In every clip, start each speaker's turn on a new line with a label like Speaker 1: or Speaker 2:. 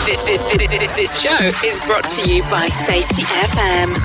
Speaker 1: This show is brought to you by Safety FM.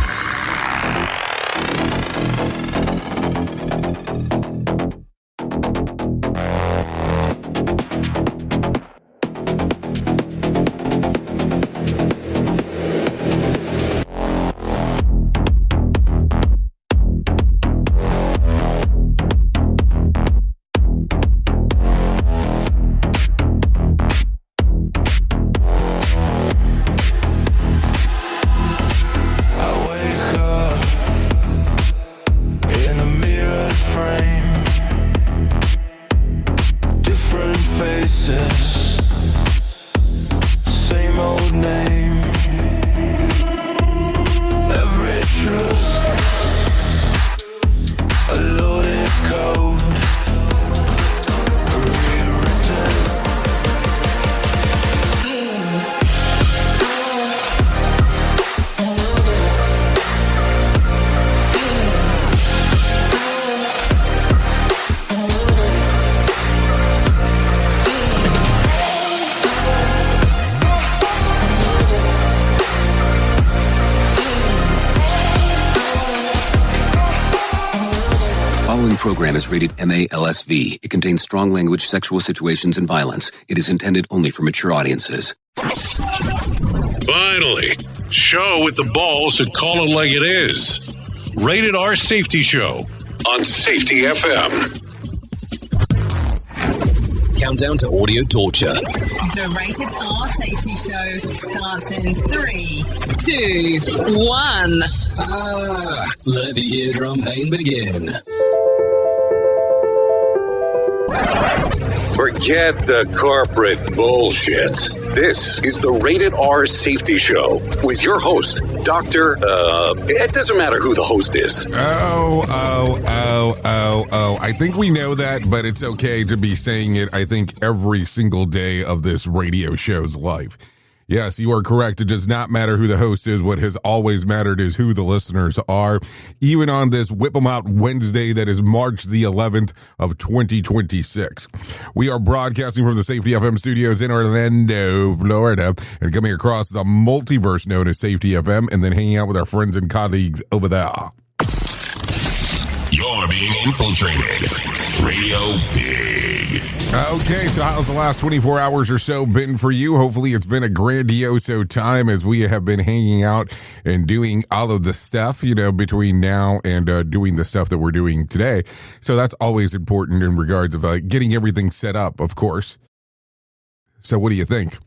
Speaker 2: Program is rated MALSV. It contains strong language, sexual situations, and violence. It is intended only for mature audiences.
Speaker 3: Finally, show with the balls to call it like it is. Rated R Safety Show on Safety FM.
Speaker 2: Countdown to audio torture.
Speaker 1: The Rated R Safety Show starts in 3, 2, 1.
Speaker 2: Let the eardrum pain begin.
Speaker 3: Forget the corporate bullshit. This is the Rated R Safety Show with your host, Dr. It doesn't matter who the host is.
Speaker 4: Oh. I think we know that, but it's okay to be saying it, I think, every single day of this radio show's life. Yes, you are correct. It does not matter who the host is. What has always mattered is who the listeners are. Even on this Whip 'em Out Wednesday, that is March the 11th of 2026. We are broadcasting from the Safety FM studios in Orlando, Florida, and coming across the multiverse known as Safety FM, and then hanging out with our friends and colleagues over there.
Speaker 3: You're being infiltrated. Radio Big.
Speaker 4: Okay, so how's the last 24 hours or so been for you? Hopefully it's been a grandioso time as we have been hanging out and doing all of the stuff, between now and doing the stuff that we're doing today. So that's always important in regards of getting everything set up, of course. So what do you think?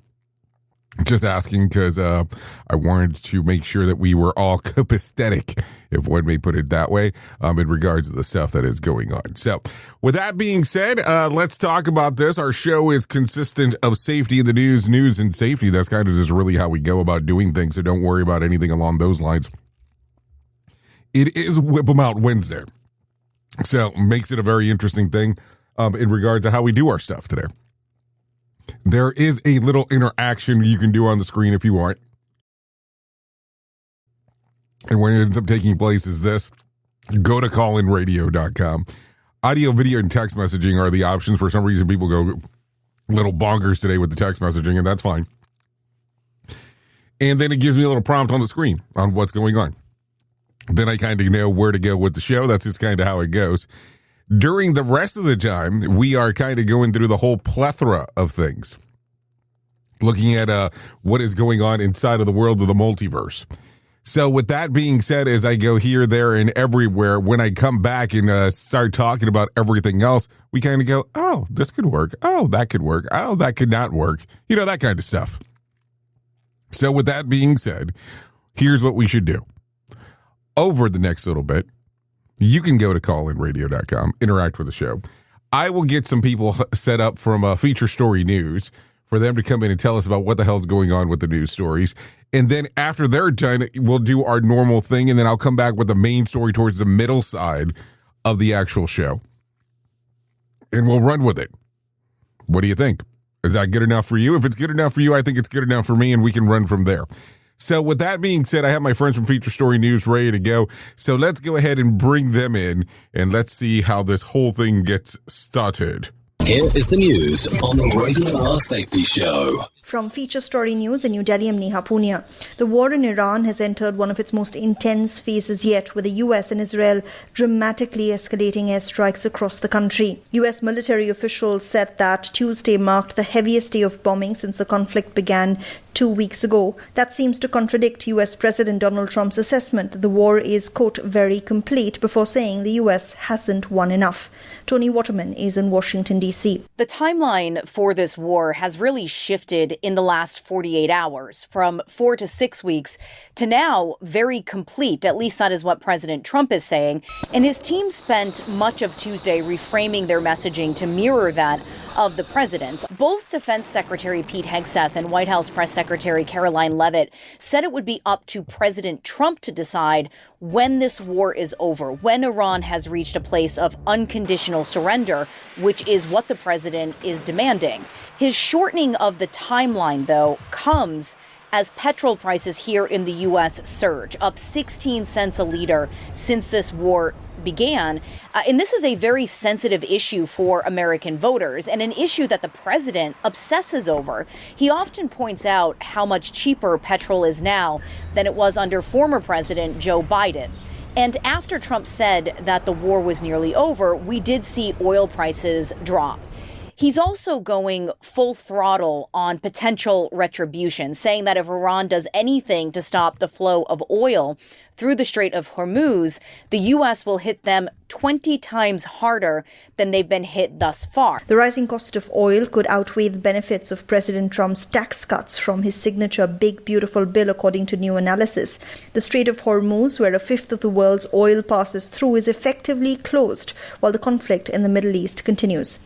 Speaker 4: Just asking because I wanted to make sure that we were all copacetic, if one may put it that way, in regards to the stuff that is going on. So with that being said, let's talk about this. Our show is consistent of safety in the news and safety. That's kind of just really how we go about doing things, so don't worry about anything along those lines. It is Whip 'em Out Wednesday, so makes it a very interesting thing in regards to how we do our stuff today. There is a little interaction you can do on the screen if you want. And when it ends up taking place is this. Go to callinradio.com. Audio, video, and text messaging are the options. For some reason, people go a little bonkers today with the text messaging, and that's fine. And then it gives me a little prompt on the screen on what's going on. Then I kind of know where to go with the show. That's just kind of how it goes. During the rest of the time, we are kind of going through the whole plethora of things. Looking at what is going on inside of the world of the multiverse. So with that being said, as I go here, there, and everywhere, when I come back and start talking about everything else, we kind of go, oh, this could work. Oh, that could work. Oh, that could not work. That kind of stuff. So with that being said, here's what we should do. Over the next little bit, you can go to callinradio.com, interact with the show. I will get some people set up from Feature Story News for them to come in and tell us about what the hell's going on with the news stories. And then after they're done, we'll do our normal thing, and then I'll come back with the main story towards the middle side of the actual show. And we'll run with it. What do you think? Is that good enough for you? If it's good enough for you, I think it's good enough for me, and we can run from there. So with that being said, I have my friends from Feature Story News ready to go. So let's go ahead and bring them in, and let's see how this whole thing gets started.
Speaker 2: Here is the news on the Rated R Safety Show.
Speaker 5: From Feature Story News in New Delhi, I'm Neha Punia. The war in Iran has entered one of its most intense phases yet, with the US and Israel dramatically escalating airstrikes across the country. US military officials said that Tuesday marked the heaviest day of bombing since the conflict began 2 weeks ago. That seems to contradict US President Donald Trump's assessment that the war is, quote, very complete, before saying the US hasn't won enough. Tony Waterman is in Washington, D.C.
Speaker 6: The timeline for this war has really shifted in the last 48 hours, from 4 to 6 weeks to now very complete. At least that is what President Trump is saying. And his team spent much of Tuesday reframing their messaging to mirror that of the president's. Both Defense Secretary Pete Hegseth and White House Press Secretary Caroline Leavitt said it would be up to President Trump to decide when this war is over, when Iran has reached a place of unconditional surrender, which is what the president is demanding. His shortening of the timeline, though, comes as petrol prices here in the U.S. surge, up 16 cents a liter since this war began. And this is a very sensitive issue for American voters, and an issue that the president obsesses over. He often points out how much cheaper petrol is now than it was under former President Joe Biden. And after Trump said that the war was nearly over, we did see oil prices drop. He's also going full throttle on potential retribution, saying that if Iran does anything to stop the flow of oil through the Strait of Hormuz, the U.S. will hit them 20 times harder than they've been hit thus far.
Speaker 5: The rising cost of oil could outweigh the benefits of President Trump's tax cuts from his signature Big Beautiful Bill, according to new analysis. The Strait of Hormuz, where a fifth of the world's oil passes through, is effectively closed while the conflict in the Middle East continues.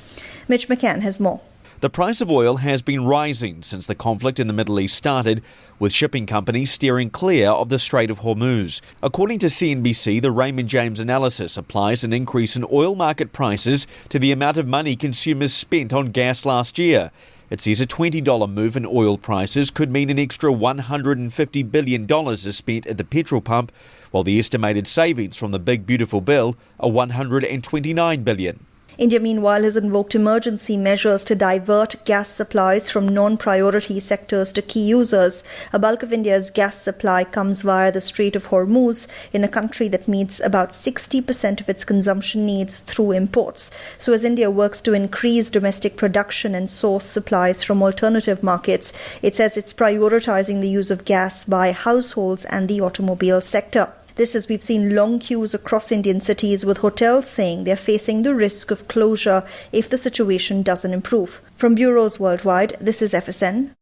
Speaker 5: Mitch McCann has more.
Speaker 7: The price of oil has been rising since the conflict in the Middle East started, with shipping companies steering clear of the Strait of Hormuz. According to CNBC, the Raymond James analysis applies an increase in oil market prices to the amount of money consumers spent on gas last year. It says a $20 move in oil prices could mean an extra $150 billion is spent at the petrol pump, while the estimated savings from the Big Beautiful Bill are $129 billion.
Speaker 5: India, meanwhile, has invoked emergency measures to divert gas supplies from non-priority sectors to key users. A bulk of India's gas supply comes via the Strait of Hormuz, in a country that meets about 60% of its consumption needs through imports. So as India works to increase domestic production and source supplies from alternative markets, it says it's prioritizing the use of gas by households and the automobile sector. This as we've seen long queues across Indian cities, with hotels saying they're facing the risk of closure if the situation doesn't improve. From bureaus worldwide, this is FSN.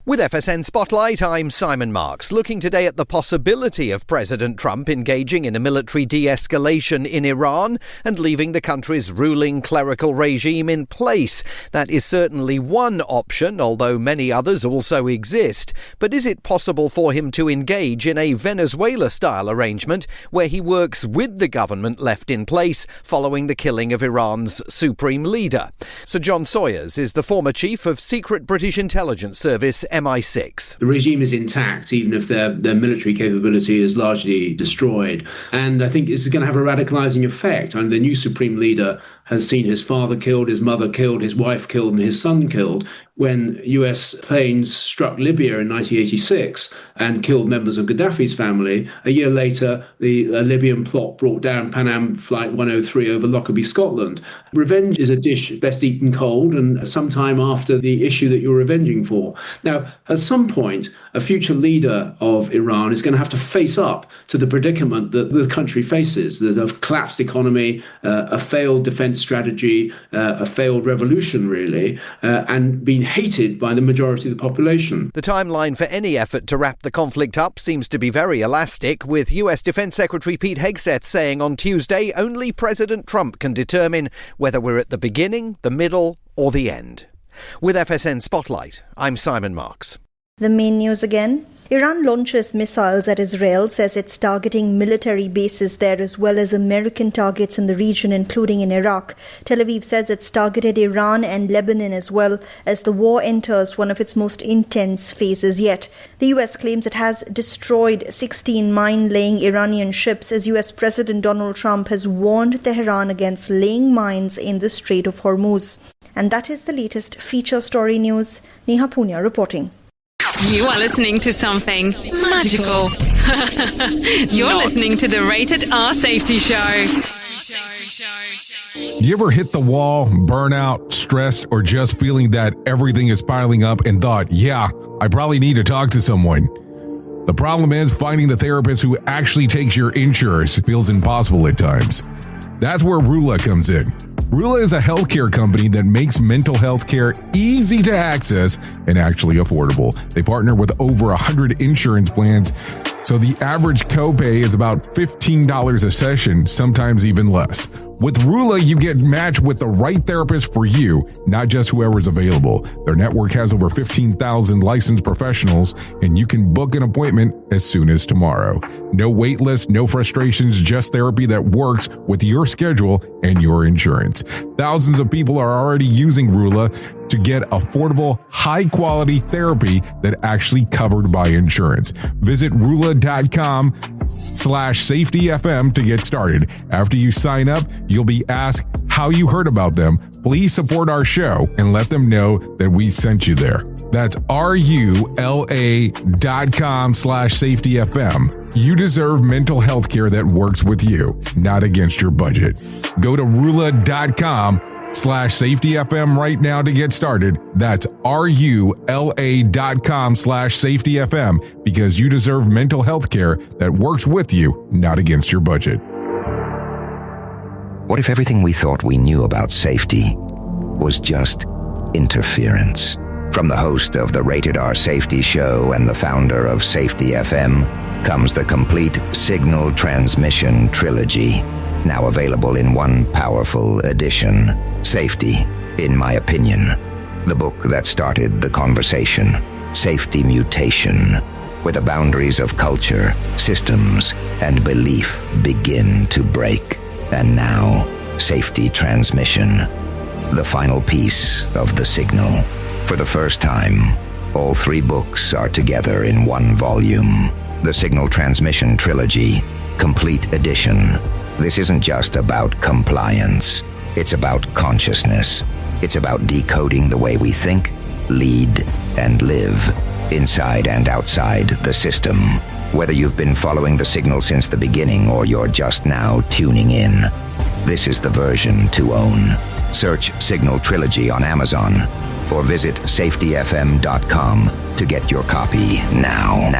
Speaker 8: With FSN Spotlight, I'm Simon Marks, looking today at the possibility of President Trump engaging in a military de-escalation in Iran and leaving the country's ruling clerical regime in place. That is certainly one option, although many others also exist. But is it possible for him to engage in a Venezuela-style arrangement where he works with the government left in place following the killing of Iran's supreme leader? Sir John Sawyers is the former chief of Secret British Intelligence Service MI6.
Speaker 9: The regime is intact, even if their military capability is largely destroyed. And I think this is going to have a radicalizing effect. And the new supreme leader has seen his father killed, his mother killed, his wife killed, and his son killed when US planes struck Libya in 1986 and killed members of Gaddafi's family. A year later, the Libyan plot brought down Pan Am Flight 103 over Lockerbie, Scotland. Revenge is a dish best eaten cold and sometime after the issue that you're revenging for. Now, at some point, a future leader of Iran is going to have to face up to the predicament that the country faces, the collapsed economy, a failed defense strategy, a failed revolution, really, and being hated by the majority of the population.
Speaker 8: The timeline for any effort to wrap the conflict up seems to be very elastic, with US Defense Secretary Pete Hegseth saying on Tuesday only President Trump can determine whether we're at the beginning, the middle, or the end. With FSN Spotlight, I'm Simon Marks.
Speaker 5: The main news again. Iran launches missiles at Israel, says it's targeting military bases there as well as American targets in the region, including in Iraq. Tel Aviv says it's targeted Iran and Lebanon as well as the war enters one of its most intense phases yet. The US claims it has destroyed 16 mine-laying Iranian ships as US President Donald Trump has warned Tehran against laying mines in the Strait of Hormuz. And that is the latest feature story news. Neha Punya reporting.
Speaker 1: You are listening to something magical. You're listening to the Rated R Safety Show.
Speaker 4: You ever hit the wall, burnout, stressed, or just feeling that everything is piling up and thought, yeah, I probably need to talk to someone? The problem is finding the therapist who actually takes your insurance feels impossible at times. That's where Rula comes in. Rula is a healthcare company that makes mental health care easy to access and actually affordable. They partner with over 100 insurance plans, so the average copay is about $15 a session, sometimes even less. With Rula, you get matched with the right therapist for you, not just whoever's available. Their network has over 15,000 licensed professionals, and you can book an appointment as soon as tomorrow. No wait list, no frustrations, just therapy that works with your schedule and your insurance. Thousands of people are already using Rula to get affordable, high-quality therapy that actually covered by insurance. Visit Rula.com/safetyfm to get started. After you sign up, you'll be asked how you heard about them. Please support our show and let them know that we sent you there. That's RULA.com/safetyfm. You deserve mental health care that works with you, not against your budget. Go to Rula.com/safetyfm right now to get started. That's RULA.com/safetyfm because you deserve mental health care that works with you, not against your budget.
Speaker 10: What if everything we thought we knew about safety was just interference? From the host of the Rated R Safety Show and the founder of Safety FM comes the complete signal transmission trilogy, now available in one powerful edition. Safety, in my opinion, the book that started the conversation. Safety Mutation, where the boundaries of culture, systems, and belief begin to break. And now, Safety Transmission, the final piece of the signal. For the first time, all three books are together in one volume. The Signal Transmission Trilogy, Complete Edition. This isn't just about compliance. It's about consciousness. It's about decoding the way we think, lead, and live, inside and outside the system. Whether you've been following the signal since the beginning or you're just now tuning in, this is the version to own. Search Signal Trilogy on Amazon or visit safetyfm.com to get your copy now.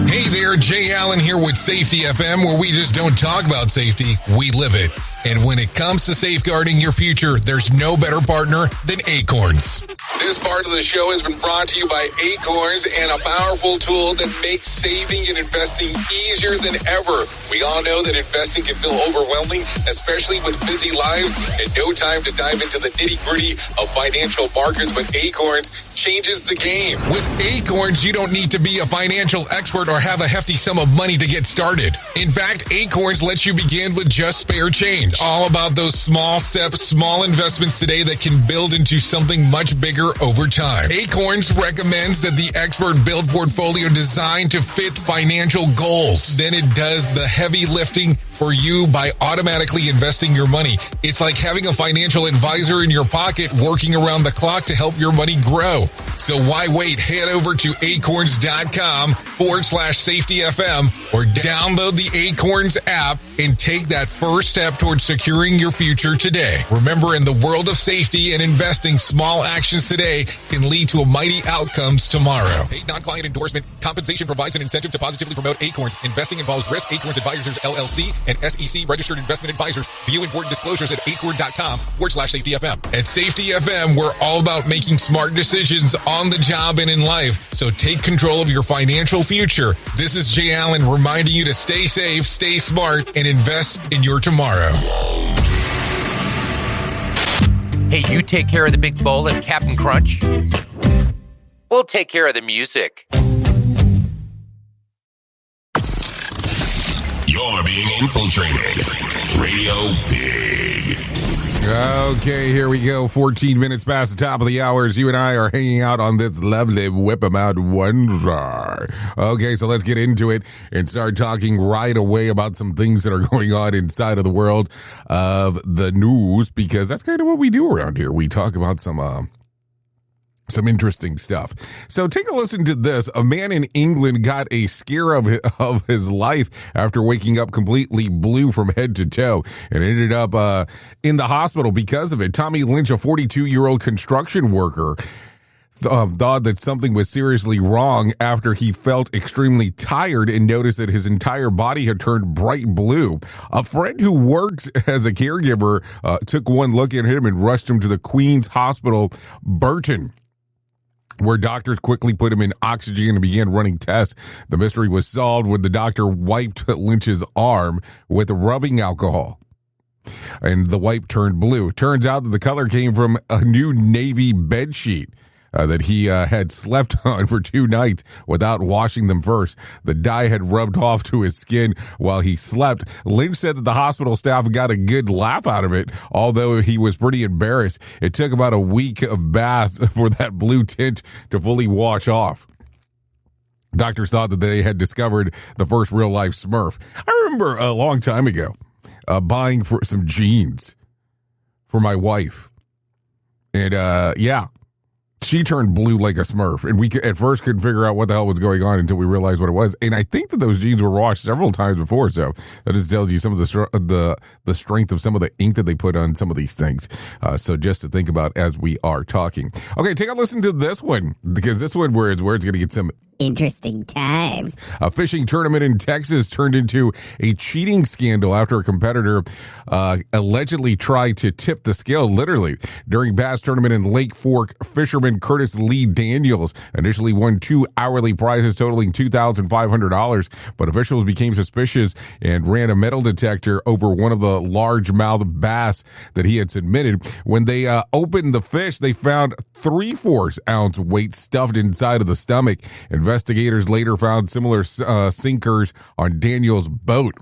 Speaker 4: Hey there, Jay Allen here with Safety FM, where we just don't talk about safety, we live it. And when it comes to safeguarding your future, there's no better partner than Acorns. This part of the show has been brought to you by Acorns and a powerful tool that makes saving and investing easier than ever. We all know that investing can feel overwhelming, especially with busy lives and no time to dive into the nitty-gritty of financial markets, but Acorns changes the game. With Acorns, you don't need to be a financial expert or have a hefty sum of money to get started. In fact, Acorns lets you begin with just spare change. All about those small steps, small investments today that can build into something much bigger over time. Acorns recommends that the expert build portfolio designed to fit financial goals. Then it does the heavy lifting for you by automatically investing your money. It's like having a financial advisor in your pocket working around the clock to help your money grow. So why wait? Head over to acorns.com/safetyfm or download the Acorns app and take that first step towards securing your future today. Remember, in the world of safety and investing, small actions today can lead to mighty outcomes tomorrow. Paid non-client endorsement. Compensation provides an incentive to positively promote Acorns. Investing involves risk. Acorns Advisors, LLC, and SEC registered investment advisors. View important disclosures at acorn.com/safetyfm. At Safety FM, we're all about making smart decisions on the job and in life. So take control of your financial future. This is Jay Allen reminding you to stay safe, stay smart, and invest in your tomorrow.
Speaker 11: Hey, you take care of the big bowl at Captain Crunch? We'll take care of the music.
Speaker 12: You're being infiltrated. Radio Big.
Speaker 4: Okay, here we go. 14 minutes past the top of the hour as you and I are hanging out on this lovely Whip 'em Out Wednesday. Okay, so let's get into it and start talking right away about some things that are going on inside of the world of the news, because that's kind of what we do around here. We talk about some interesting stuff. So take a listen to this. A man in England got a scare of his life after waking up completely blue from head to toe and ended up in the hospital because of it. Tommy Lynch, a 42-year-old construction worker, thought that something was seriously wrong after he felt extremely tired and noticed that his entire body had turned bright blue. A friend who works as a caregiver took one look at him and rushed him to the Queen's Hospital, Burton, where doctors quickly put him in oxygen and began running tests. The mystery was solved when the doctor wiped Lynch's arm with rubbing alcohol, and the wipe turned blue. Turns out that the color came from a new navy bedsheet that he had slept on for 2 nights without washing them first. The dye had rubbed off to his skin while he slept. Lynch said that the hospital staff got a good laugh out of it, although he was pretty embarrassed. It took about a week of baths for that blue tint to fully wash off. Doctors thought that they had discovered the first real-life Smurf. I remember a long time ago buying for some jeans for my wife. And, she turned blue like a Smurf, and we at first couldn't figure out what the hell was going on until we realized what it was. And I think that those jeans were washed several times before, so that just tells you some of the strength of some of the ink that they put on some of these things. So just to think about as we are talking. Okay, take a listen to this one, because this one where it's going to get some
Speaker 13: interesting times.
Speaker 4: A fishing tournament in Texas turned into a cheating scandal after a competitor allegedly tried to tip the scale, literally. During bass tournament in Lake Fork, fisherman Curtis Lee Daniels initially won 2 hourly prizes totaling $2,500, but officials became suspicious and ran a metal detector over one of the largemouth bass that he had submitted. When they opened the fish, they found 3/4 ounce weight stuffed inside of the stomach. Investigators later found similar sinkers on Daniel's boat,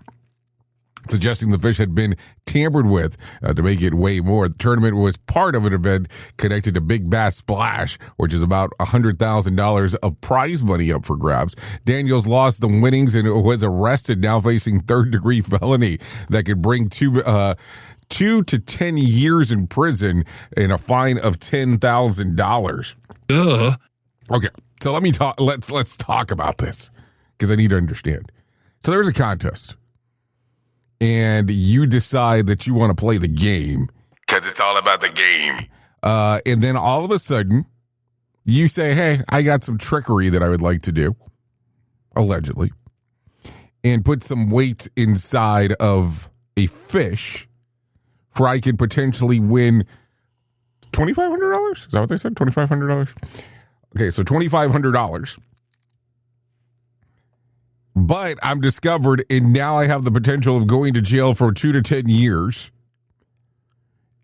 Speaker 4: suggesting the fish had been tampered with to make it weigh more. The tournament was part of an event connected to Big Bass Splash, which is about $100,000 of prize money up for grabs. Daniels lost the winnings and was arrested, now facing third-degree felony that could bring 2 to 10 years in prison and a fine of $10,000. Okay, so let me talk. Let's talk about this, because I need to understand. So there's a contest, and you decide that you want to play the game because it's all about the game. And then all of a sudden, you say, "Hey, I got some trickery that I would like to do," allegedly, and put some weight inside of a fish, for I could potentially win $2,500. Is that what they said? $2,500. Okay, so $2,500. But I'm discovered, and now I have the potential of going to jail for 2 to 10 years.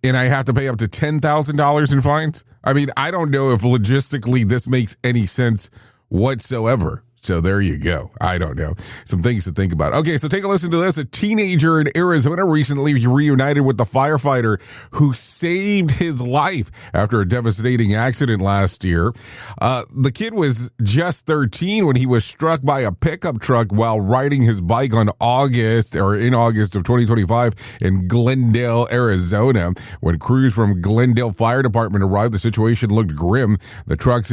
Speaker 4: And I have to pay up to $10,000 in fines. I mean, I don't know if logistically this makes any sense whatsoever. So there you go. I don't know. Some things to think about. Okay, so take a listen to this. A teenager in Arizona recently reunited with the firefighter who saved his life after a devastating accident last year. The kid was just 13 when he was struck by a pickup truck while riding his bike in August of 2025 in Glendale, Arizona. When crews from Glendale Fire Department arrived, the situation looked grim. The truck's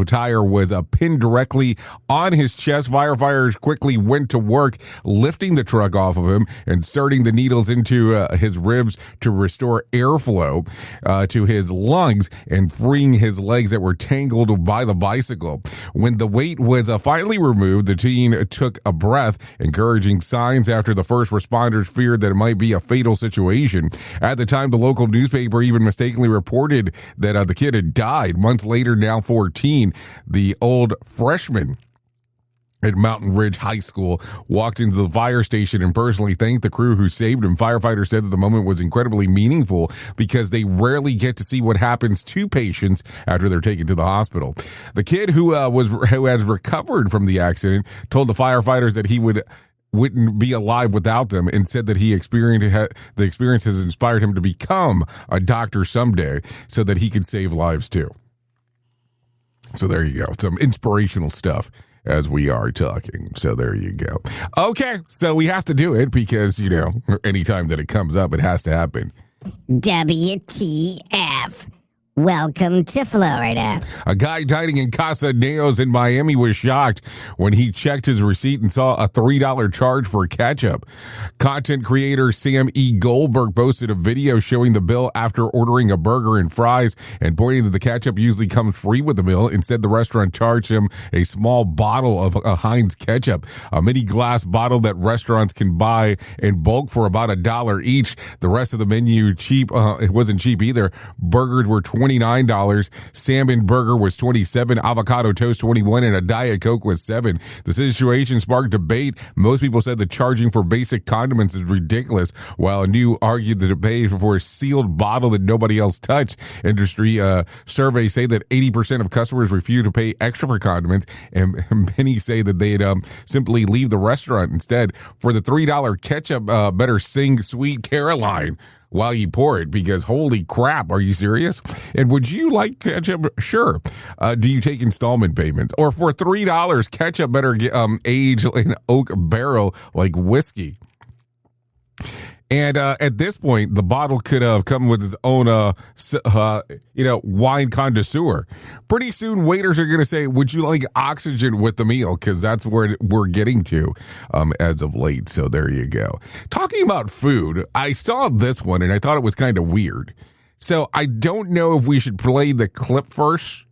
Speaker 4: tire was pinned directly on his chest. Firefighters quickly went to work lifting the truck off of him, inserting the needles into his ribs to restore airflow to his lungs and freeing his legs that were tangled by the bicycle. When the weight was finally removed, the teen took a breath, encouraging signs after the first responders feared that it might be a fatal situation. At the time, the local newspaper even mistakenly reported that the kid had died. Months later, now 14, the old freshman at Mountain Ridge High School walked into the fire station and personally thanked the crew who saved him. Firefighters said that the moment was incredibly meaningful because they rarely get to see what happens to patients after they're taken to the hospital. The kid who has recovered from the accident told the firefighters that he wouldn't be alive without them, and said that the experience has inspired him to become a doctor someday so that he could save lives too. So there you go. Some inspirational stuff as we are talking. So there you go. Okay, so we have to do it because, anytime that it comes up, it has to happen.
Speaker 13: WTF. Welcome to Florida.
Speaker 4: A guy dining in Casa Neos in Miami was shocked when he checked his receipt and saw a $3 charge for ketchup. Content creator Sam E. Goldberg posted a video showing the bill after ordering a burger and fries and pointing that the ketchup usually comes free with the meal. Instead, the restaurant charged him a small bottle of Heinz ketchup, a mini glass bottle that restaurants can buy in bulk for about $1 each. The rest of the menu cheap. It wasn't cheap either. Burgers were $29, salmon burger was $27, avocado toast $21, and a Diet Coke was $7. The situation sparked debate. Most people said that charging for basic condiments is ridiculous, while new argued that it paid for a sealed bottle that nobody else touched. Industry surveys say that 80% of customers refuse to pay extra for condiments, and many say that they'd simply leave the restaurant instead. For the $3 ketchup, better sing Sweet Caroline while you pour it, because holy crap, are you serious? And would you like ketchup? Sure. Do you take installment payments? Or for $3, ketchup better get aged in oak barrel like whiskey. And at this point, the bottle could have come with its own, wine connoisseur. Pretty soon, waiters are going to say, would you like oxygen with the meal? Because that's where we're getting to as of late. So there you go. Talking about food, I saw this one, and I thought it was kind of weird. So I don't know if we should play the clip first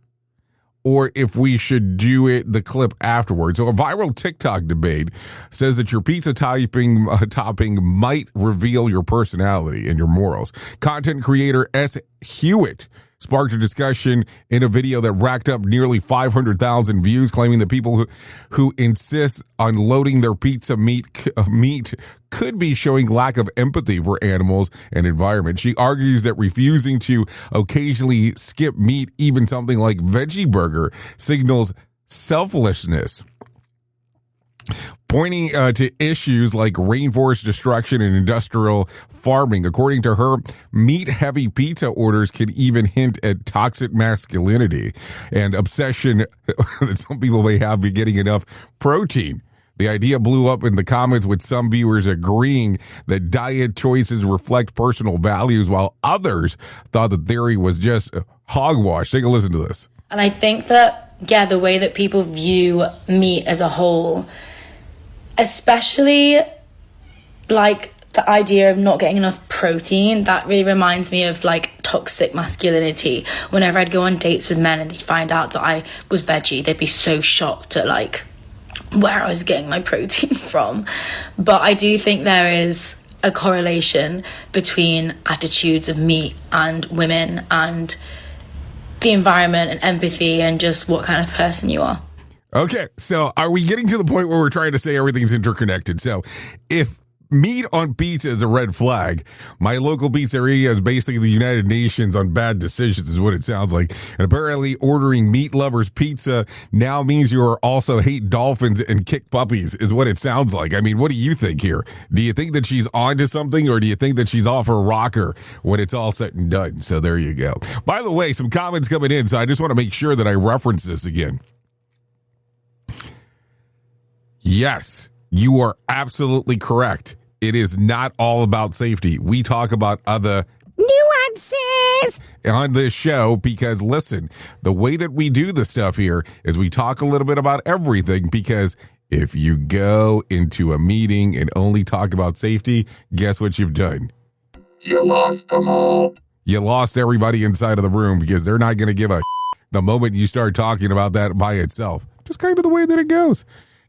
Speaker 4: or if we should do the clip afterwards. So a viral TikTok debate says that your pizza topping might reveal your personality and your morals. Content creator S. Hewitt sparked a discussion in a video that racked up nearly 500,000 views, claiming that people who insist on loading their pizza meat could be showing lack of empathy for animals and environment. She argues that refusing to occasionally skip meat, even something like veggie burger, signals selflessness, pointing to issues like rainforest destruction and industrial farming. According to her, meat-heavy pizza orders can even hint at toxic masculinity and obsession that some people may have with getting enough protein. The idea blew up in the comments, with some viewers agreeing that diet choices reflect personal values, while others thought the theory was just hogwash. Take a listen to this.
Speaker 11: And I think that, the way that people view meat as a whole, especially like the idea of not getting enough protein, that really reminds me of like toxic masculinity. Whenever I'd go on dates with men and they'd find out that I was veggie, they'd be so shocked at like where I was getting my protein from. But I do think there is a correlation between attitudes of meat and women and the environment and empathy and just what kind of person you are.
Speaker 4: Okay, so are we getting to the point where we're trying to say everything's interconnected? So if meat on pizza is a red flag, my local pizzeria is basically the United Nations on bad decisions, is what it sounds like. And apparently ordering meat lovers pizza now means you also hate dolphins and kick puppies, is what it sounds like. I mean, what do you think here? Do you think that she's onto something, or do you think that she's off her rocker when it's all said and done? So there you go. By the way, some comments coming in, so I just want to make sure that I reference this again. Yes, you are absolutely correct. It is not all about safety. We talk about other
Speaker 13: nuances
Speaker 4: on this show because, listen, the way that we do the stuff here is we talk a little bit about everything, because if you go into a meeting and only talk about safety, guess what you've done?
Speaker 12: You lost them all.
Speaker 4: You lost everybody inside of the room, because they're not going to give a the moment you start talking about that by itself. Just kind of the way that it goes.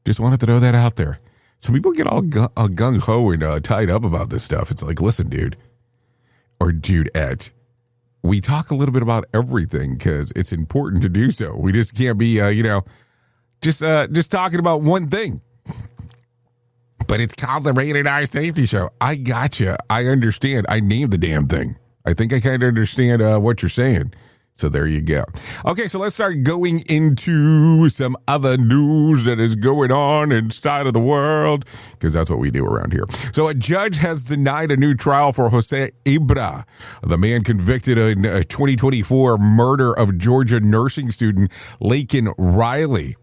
Speaker 4: Just wanted to throw that out there. Some people get all gung-ho and tied up about this stuff. It's like, listen, dude, or dudette, we talk a little bit about everything because it's important to do so. We just can't be, just talking about one thing. But it's called the Rated R Safety Show. I gotcha. I understand. I named the damn thing. I think I kind of understand what you're saying. So there you go. Okay, so let's start going into some other news that is going on inside of the world, because that's what we do around here. So a judge has denied a new trial for Jose Ibra, the man convicted in 2024 murder of Georgia nursing student Laken Riley.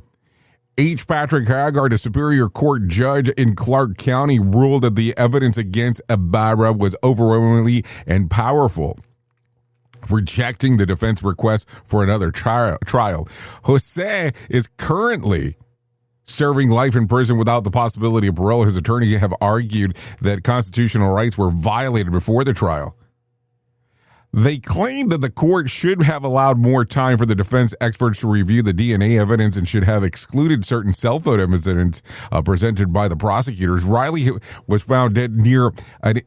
Speaker 4: H. Patrick Haggard, a Superior Court judge in Clark County, ruled that the evidence against Ibarra was overwhelmingly and powerful, rejecting the defense request for another trial. Jose is currently serving life in prison without the possibility of parole. His attorney have argued that constitutional rights were violated before the trial. They claim that the court should have allowed more time for the defense experts to review the DNA evidence and should have excluded certain cell phone evidence presented by the prosecutors. Riley was found dead near an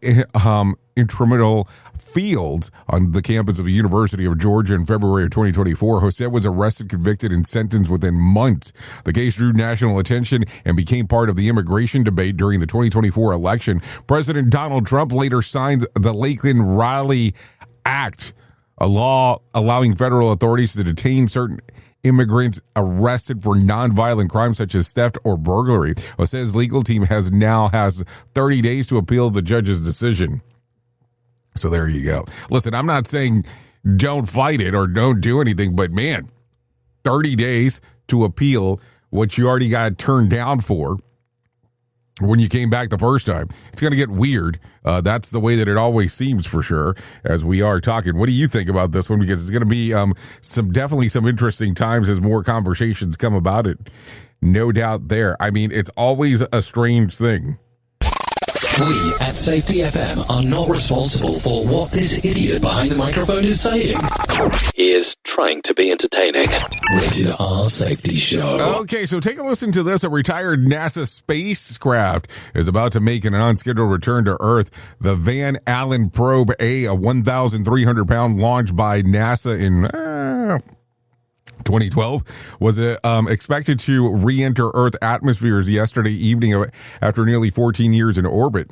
Speaker 4: intramural field on the campus of the University of Georgia in February of 2024. Jose was arrested, convicted, and sentenced within months. The case drew national attention and became part of the immigration debate during the 2024 election. President Donald Trump later signed the Laken Riley Act, a law allowing federal authorities to detain certain immigrants arrested for nonviolent crimes such as theft or burglary. Jose's legal team has 30 days to appeal the judge's decision. So there you go. Listen, I'm not saying don't fight it or don't do anything, but man, 30 days to appeal what you already got turned down for when you came back the first time. It's going to get weird. That's the way that it always seems, for sure, as we are talking. What do you think about this one? Because it's going to be definitely some interesting times as more conversations come about it. No doubt there. I mean, it's always a strange thing.
Speaker 14: We at Safety FM are not responsible for what this idiot behind the microphone is saying. He is trying to be entertaining. Rated R Safety Show.
Speaker 4: Okay, so take a listen to this. A retired NASA spacecraft is about to make an unscheduled return to Earth. The Van Allen Probe A 1,300-pound launch by NASA in 2012 was expected to re-enter Earth atmospheres yesterday evening after nearly 14 years in orbit.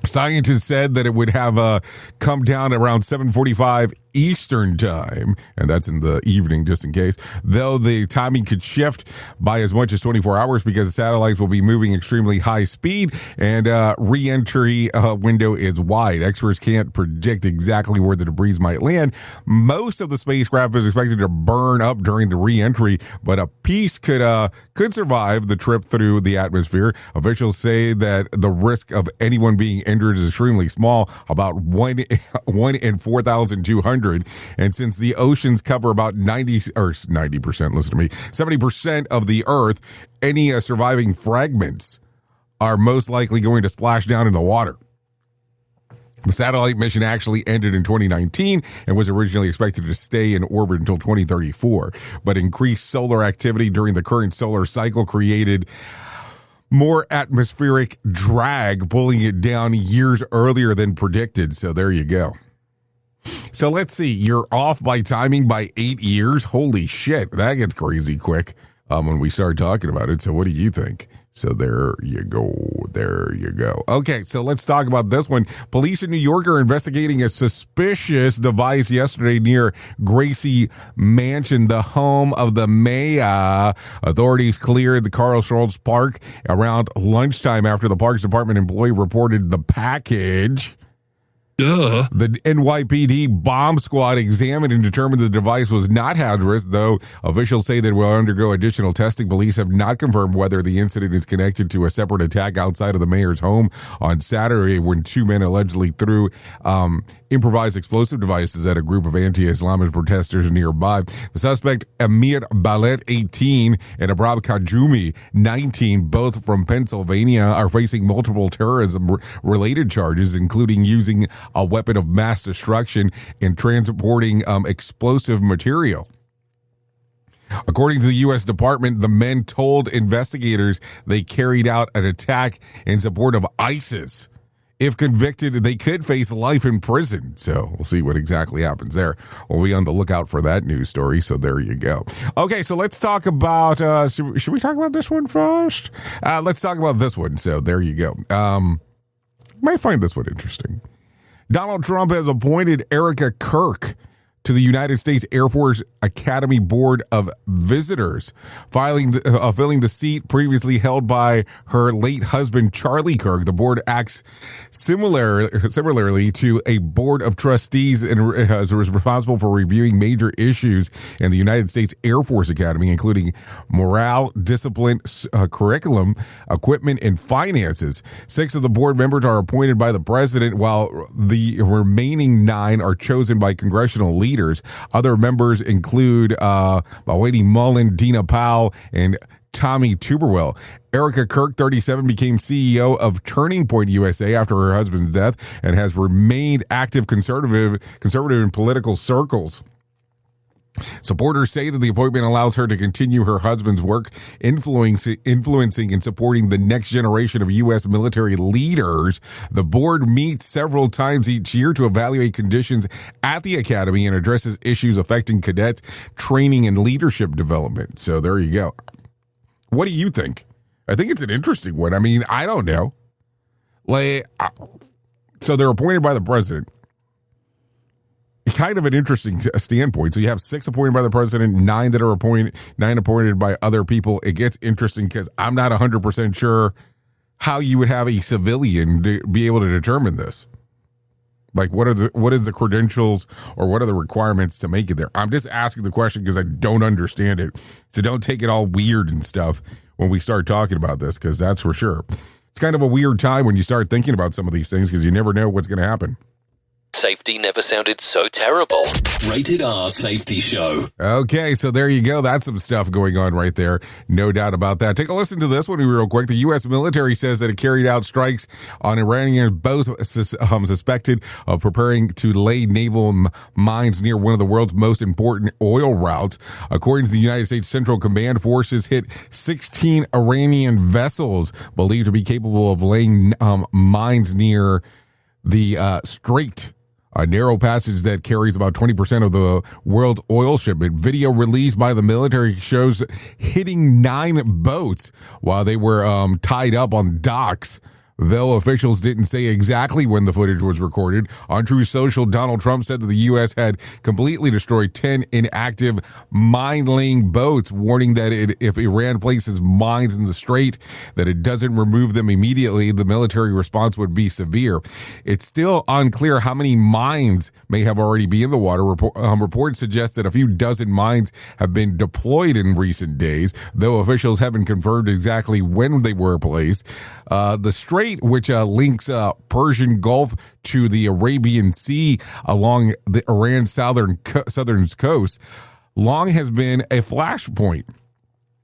Speaker 4: Scientists said that it would have come down around 7:45 Eastern time, and that's in the evening just in case, though the timing could shift by as much as 24 hours because the satellites will be moving extremely high speed and re-entry window is wide. Experts can't predict exactly where the debris might land. Most of the spacecraft is expected to burn up during the re-entry, but a piece could survive the trip through the atmosphere. Officials say that the risk of anyone being injured is extremely small, about 1 in 4,200. And since the oceans cover about 90%, listen to me, 70% of the Earth, any surviving fragments are most likely going to splash down in the water. The satellite mission actually ended in 2019 and was originally expected to stay in orbit until 2034. But increased solar activity during the current solar cycle created more atmospheric drag, pulling it down years earlier than predicted. So there you go. So let's see. You're off by timing by 8 years. Holy shit. That gets crazy quick when we start talking about it. So what do you think? So there you go. There you go. Okay, so let's talk about this one. Police in New York are investigating a suspicious device yesterday near Gracie Mansion, the home of the mayor. Authorities cleared the Carl Schultz Park around lunchtime after the Parks Department employee reported the package. Duh. The NYPD bomb squad examined and determined the device was not hazardous, though officials say that it will undergo additional testing. Police have not confirmed whether the incident is connected to a separate attack outside of the mayor's home on Saturday when two men allegedly threw improvised explosive devices at a group of anti-Islamist protesters nearby. The suspect, Amir Balet, 18, and Abrab Kajumi, 19, both from Pennsylvania, are facing multiple terrorism-related charges, including using a weapon of mass destruction and transporting explosive material. According to the U.S. Department, the men told investigators they carried out an attack in support of ISIS If convicted, they could face life in prison. So we'll see what exactly happens there. We'll be on the lookout for that news story. So there you go. Okay, so let's talk about, should we talk about this one first? Let's talk about this one. So there you go. Might find this one interesting. Donald Trump has appointed Erica Kirk to the United States Air Force Academy Board of Visitors, filling the seat previously held by her late husband, Charlie Kirk. The board acts similarly to a board of trustees and is responsible for reviewing major issues in the United States Air Force Academy, including morale, discipline, curriculum, equipment, and finances. 6 of the board members are appointed by the president, while the remaining 9 are chosen by congressional leaders. Other members include Lady Mullen, Dina Powell, and Tommy Tuberville. Erica Kirk, 37, became CEO of Turning Point USA after her husband's death and has remained active conservative in political circles. Supporters say that the appointment allows her to continue her husband's work, influencing and supporting the next generation of U.S. military leaders. The board meets several times each year to evaluate conditions at the academy and addresses issues affecting cadets, training, and leadership development. So there you go. What do you think? I think it's an interesting one. I mean, I don't know. So they're appointed by the president. Kind of an interesting standpoint. So you have 6 appointed by the president, 9 that are appointed, 9 appointed by other people. It gets interesting because I'm not 100% sure how you would have a civilian to be able to determine this. Like, what is the credentials or what are the requirements to make it there? I'm just asking the question because I don't understand it. So don't take it all weird and stuff when we start talking about this, because that's for sure. It's kind of a weird time when you start thinking about some of these things because you never know what's going to happen.
Speaker 14: Safety never sounded so terrible. Rated R Safety Show.
Speaker 4: Okay, so there you go. That's some stuff going on right there. No doubt about that. Take a listen to this one real quick. The U.S. military says that it carried out strikes on Iranian boats suspected of preparing to lay naval mines near one of the world's most important oil routes. According to the United States Central Command, forces hit 16 Iranian vessels believed to be capable of laying mines near the Strait, a narrow passage that carries about 20% of the world's oil shipment. Video released by the military shows hitting 9 boats while they were tied up on docks. Though officials didn't say exactly when the footage was recorded, on Truth Social, Donald Trump said that the U.S. had completely destroyed 10 inactive mine-laying boats, warning that if Iran places mines in the strait, that it doesn't remove them immediately, the military response would be severe. It's still unclear how many mines may have already been in the water. Reports suggest that a few dozen mines have been deployed in recent days, though officials haven't confirmed exactly when they were placed. The strait, which links Persian Gulf to the Arabian Sea along the Iran's southern coast, long has been a flashpoint.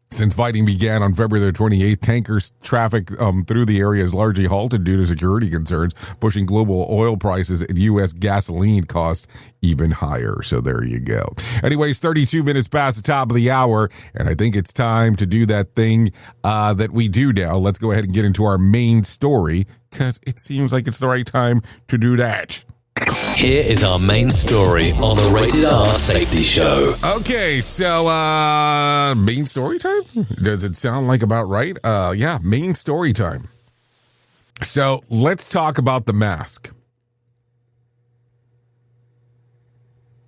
Speaker 4: Since fighting began on February the 28th, tankers traffic through the area is largely halted due to security concerns, pushing global oil prices and U.S. gasoline costs even higher. So there you go. Anyways, 32 minutes past the top of the hour, and I think it's time to do that thing that we do now. Let's go ahead and get into our main story, because it seems like it's the right time to do that.
Speaker 14: Here is our main story on the Rated R Safety Show.
Speaker 4: Okay, so main story time? Does it sound like about right? Yeah, main story time. So let's talk about the mask.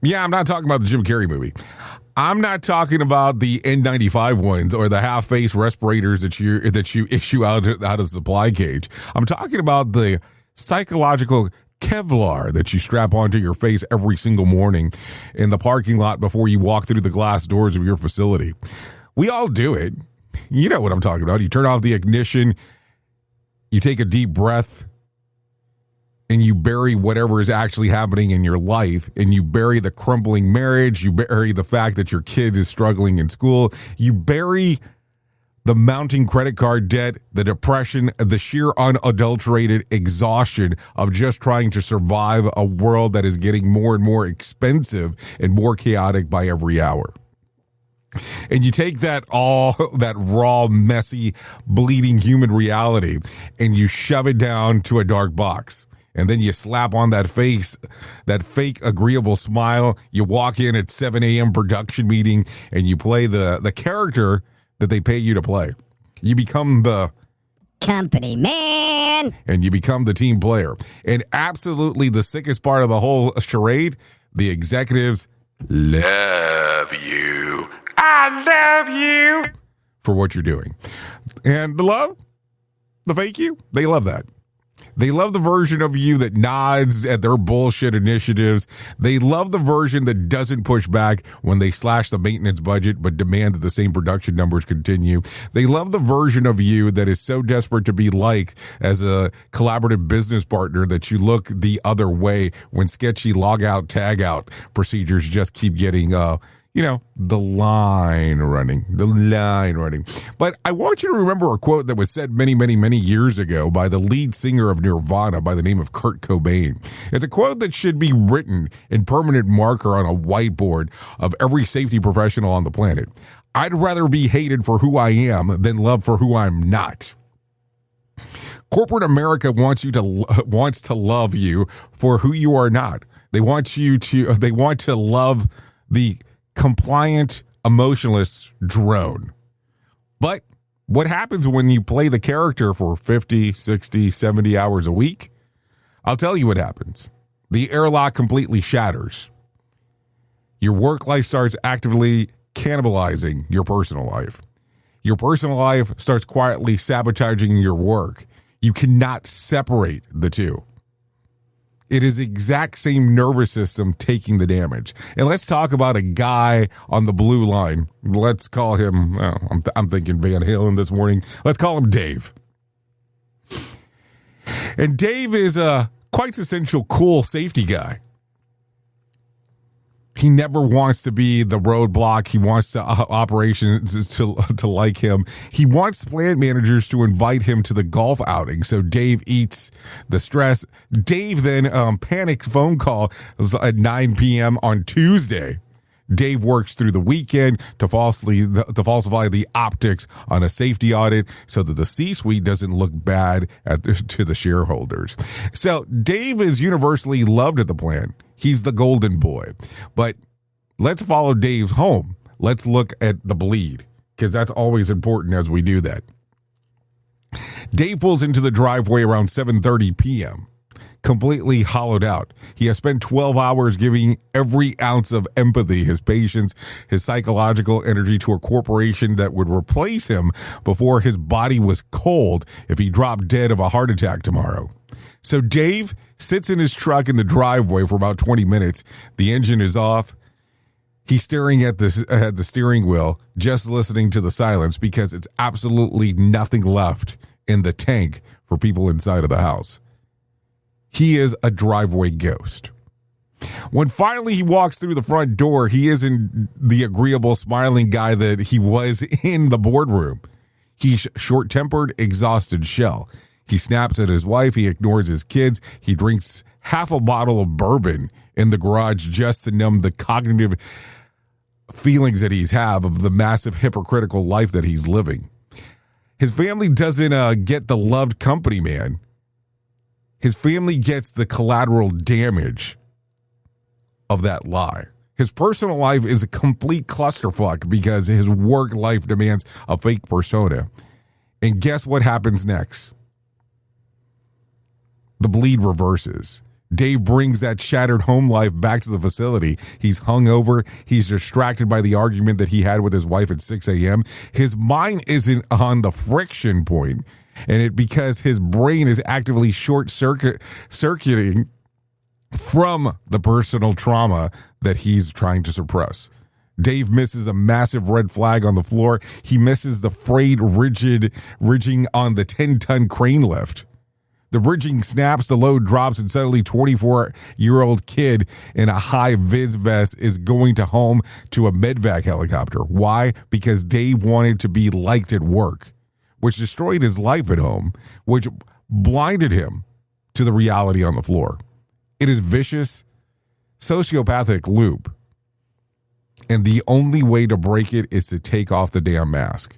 Speaker 4: Yeah, I'm not talking about the Jim Carrey movie. I'm not talking about the N95 ones or the half-face respirators that you issue out of the supply cage. I'm talking about the psychological Kevlar that you strap onto your face every single morning in the parking lot before you walk through the glass doors of your facility. We all do it. You know what I'm talking about. You turn off the ignition, you take a deep breath, and you bury whatever is actually happening in your life, and you bury the crumbling marriage, you bury the fact that your kid is struggling in school, you bury the mounting credit card debt, the depression, the sheer unadulterated exhaustion of just trying to survive a world that is getting more and more expensive and more chaotic by every hour. And you take that raw, messy, bleeding human reality and you shove it down to a dark box. And then you slap on that fake agreeable smile. You walk in at 7 a.m. production meeting and you play the character that they pay you to play. You become the
Speaker 13: company man.
Speaker 4: And you become the team player. And absolutely the sickest part of the whole charade, the executives love you. I love you for what you're doing. And the fake you, they love that. They love the version of you that nods at their bullshit initiatives. They love the version that doesn't push back when they slash the maintenance budget but demand that the same production numbers continue. They love the version of you that is so desperate to be liked as a collaborative business partner that you look the other way when sketchy log out, tag out procedures just keep getting the line running. But I want you to remember a quote that was said many, many, many years ago by the lead singer of Nirvana by the name of Kurt Cobain. It's a quote that should be written in permanent marker on a whiteboard of every safety professional on the planet. I'd rather be hated for who I am than loved for who I'm not. Corporate America wants to love you for who you are not. They want to love the compliant, emotionless drone. But what happens when you play the character for 50, 60, 70 hours a week? I'll tell you what happens. The airlock completely shatters. Your work life starts actively cannibalizing your personal life. Your personal life starts quietly sabotaging your work. You cannot separate the two. It is the exact same nervous system taking the damage. And let's talk about a guy on the blue line. Let's call him, I'm thinking Van Halen this morning. Let's call him Dave. And Dave is a quite essential, cool safety guy. He never wants to be the roadblock. He wants operations to like him. He wants plant managers to invite him to the golf outing. So Dave eats the stress. Dave then panicked phone call at 9 p.m. on Tuesday. Dave works through the weekend to falsify the optics on a safety audit so that the C-suite doesn't look bad to the shareholders. So Dave is universally loved at the plant. He's the golden boy. But let's follow Dave home. Let's look at the bleed, because that's always important as we do that. Dave pulls into the driveway around 7:30 p.m., completely hollowed out. He has spent 12 hours giving every ounce of empathy, his patience, his psychological energy to a corporation that would replace him before his body was cold if he dropped dead of a heart attack tomorrow. So Dave sits in his truck in the driveway for about 20 minutes. The engine is off. He's staring at the steering wheel, just listening to the silence because it's absolutely nothing left in the tank for people inside of the house. He is a driveway ghost. When finally he walks through the front door, he isn't the agreeable, smiling guy that he was in the boardroom. He's short-tempered, exhausted shell. He snaps at his wife. He ignores his kids. He drinks half a bottle of bourbon in the garage just to numb the cognitive feelings that he's have of the massive hypocritical life that he's living. His family doesn't get the loved company man. His family gets the collateral damage of that lie. His personal life is a complete clusterfuck because his work life demands a fake persona. And guess what happens next? The bleed reverses. Dave brings that shattered home life back to the facility. He's hungover. He's distracted by the argument that he had with his wife at 6 a.m. His mind isn't on the friction point, and because his brain is actively short-circuiting from the personal trauma that he's trying to suppress. Dave misses a massive red flag on the floor. He misses the frayed ridging on the 10-ton crane lift. The ridging snaps, the load drops, and suddenly 24-year-old kid in a high-vis vest is going home to a medvac helicopter. Why? Because Dave wanted to be liked at work, which destroyed his life at home, which blinded him to the reality on the floor. It is vicious, sociopathic loop. And the only way to break it is to take off the damn mask.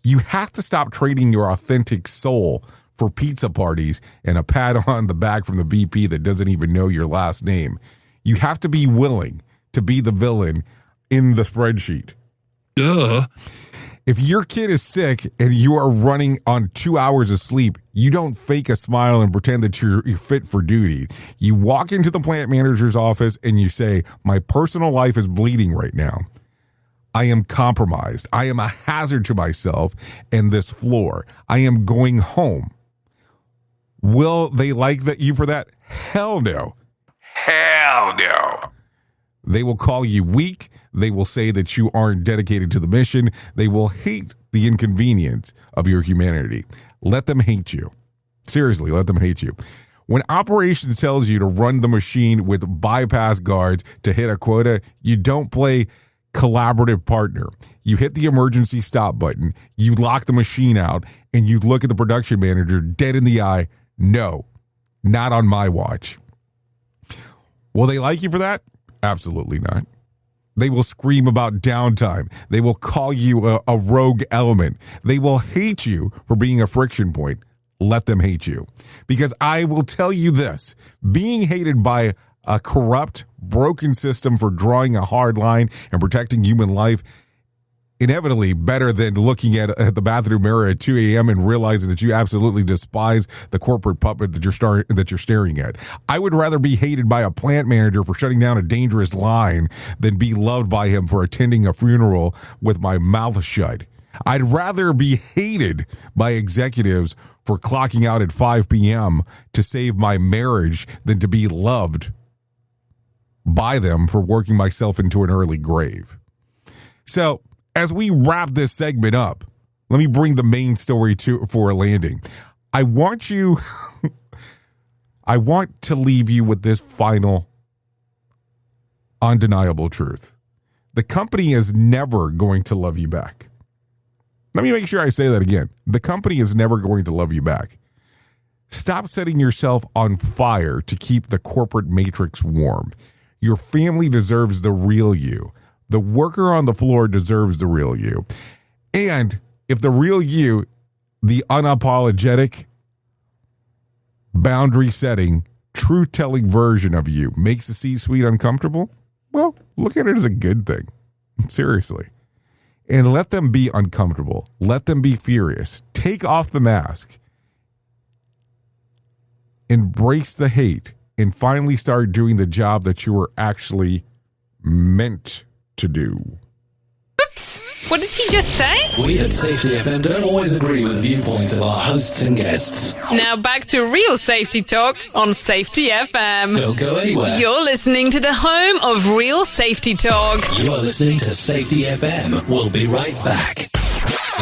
Speaker 4: You have to stop trading your authentic soul for pizza parties and a pat on the back from the VP that doesn't even know your last name. You have to be willing to be the villain in the spreadsheet.
Speaker 15: Duh.
Speaker 4: If your kid is sick and you are running on 2 hours of sleep, you don't fake a smile and pretend that you're fit for duty. You walk into the plant manager's office and you say, my personal life is bleeding right now. I am compromised. I am a hazard to myself and this floor. I am going home. Will they like you for that? Hell no. Hell no. They will call you weak. They will say that you aren't dedicated to the mission. They will hate the inconvenience of your humanity. Let them hate you. Seriously, let them hate you. When operations tells you to run the machine with bypass guards to hit a quota, you don't play collaborative partner. You hit the emergency stop button, you lock the machine out, and you look at the production manager dead in the eye. No, not on my watch. Will they like you for that? Absolutely not. They will scream about downtime. They will call you a rogue element. They will hate you for being a friction point. Let them hate you. Because I will tell you this, being hated by a corrupt, broken system for drawing a hard line and protecting human life, inevitably better than looking at the bathroom mirror at 2 a.m. and realizing that you absolutely despise the corporate puppet that you're staring at. I would rather be hated by a plant manager for shutting down a dangerous line than be loved by him for attending a funeral with my mouth shut. I'd rather be hated by executives for clocking out at 5 p.m. to save my marriage than to be loved by them for working myself into an early grave. So, as we wrap this segment up, let me bring the main story for a landing. I want to leave you with this final undeniable truth. The company is never going to love you back. Let me make sure I say that again. The company is never going to love you back. Stop setting yourself on fire to keep the corporate matrix warm. Your family deserves the real you. The worker on the floor deserves the real you. And if the real you, the unapologetic, boundary setting, truth telling version of you makes the C-suite uncomfortable, well, look at it as a good thing. Seriously. And let them be uncomfortable. Let them be furious. Take off the mask. Embrace the hate and finally start doing the job that you were actually meant to do.
Speaker 1: Oops, what did he just say?
Speaker 14: We at Safety FM don't always agree with the viewpoints of our hosts and guests.
Speaker 1: Now back to real safety talk on Safety FM.
Speaker 14: Don't go anywhere.
Speaker 1: You're listening to the home of real safety talk.
Speaker 14: You are listening to Safety FM. We'll be right back.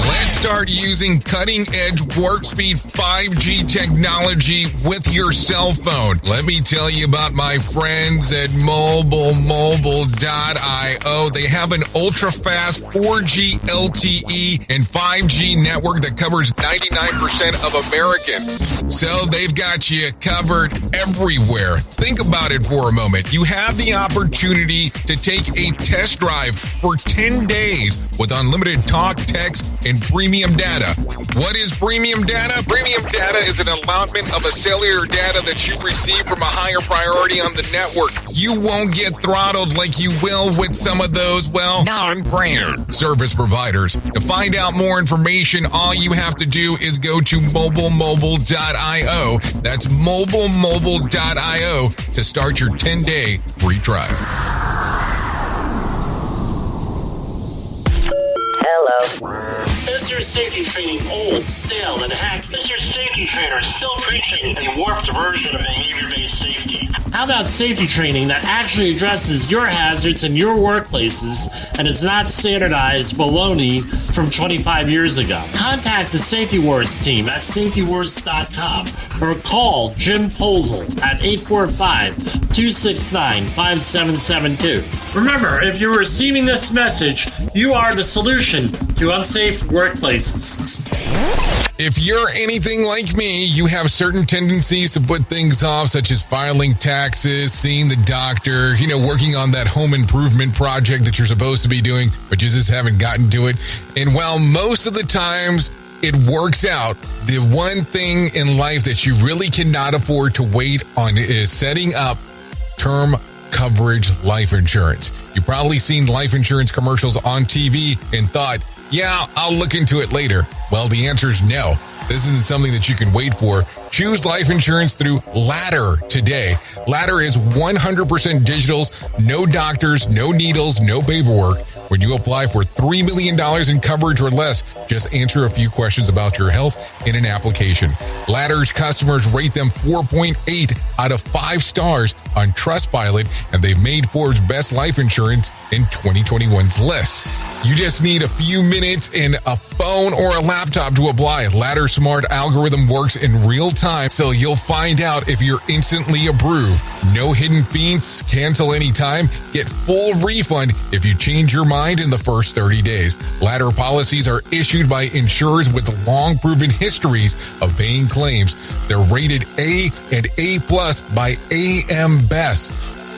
Speaker 16: Let's start using cutting-edge warp speed 5G technology with your cell phone. Let me tell you about my friends at mobilemobile.io. They have an ultra-fast 4G LTE and 5G network that covers 99% of Americans. So they've got you covered everywhere. Think about it for a moment. You have the opportunity to take a test drive for 10 days with unlimited talk, text, and premium data. What is premium data? Premium data is an allotment of a cellular data that you receive from a higher priority on the network. You won't get throttled like you will with some of those, well, non-brand service providers. To find out more information, all you have to do is go to mobilemobile.io. That's mobilemobile.io to start your 10-day free trial.
Speaker 17: Hello. Is your safety training old, stale, and hacked? Is your safety trainer still preaching a warped version of behavior-based safety? How about safety training that actually addresses your hazards in your workplaces and is not standardized baloney from 25 years ago? Contact the Safety Wars team at safetywars.com or call Jim Posel at 845-269-5772. Remember, if you're receiving this message, you are the solution to unsafe workplaces.
Speaker 16: If you're anything like me, you have certain tendencies to put things off, such as filing taxes, seeing the doctor, working on that home improvement project that you're supposed to be doing, but you just haven't gotten to it. And while most of the times it works out, the one thing in life that you really cannot afford to wait on is setting up term coverage life insurance. You've probably seen life insurance commercials on TV and thought, yeah, I'll look into it later. Well, the answer is no. This isn't something that you can wait for. Choose life insurance through Ladder today. Ladder is 100% digitals, no doctors, no needles, no paperwork. When you apply for $3 million in coverage or less, just answer a few questions about your health in an application. Ladder's customers rate them 4.8 out of 5 stars on Trustpilot, and they've made Forbes' Best Life Insurance in 2021's list. You just need a few minutes and a phone or a laptop to apply. Ladder's smart algorithm works in real time, so you'll find out if you're instantly approved. No hidden fees, cancel anytime, get full refund if you change your mind in the first 30 days. Ladder policies are issued by insurers with long proven histories of paying claims. They're rated A and A+ by AM Best.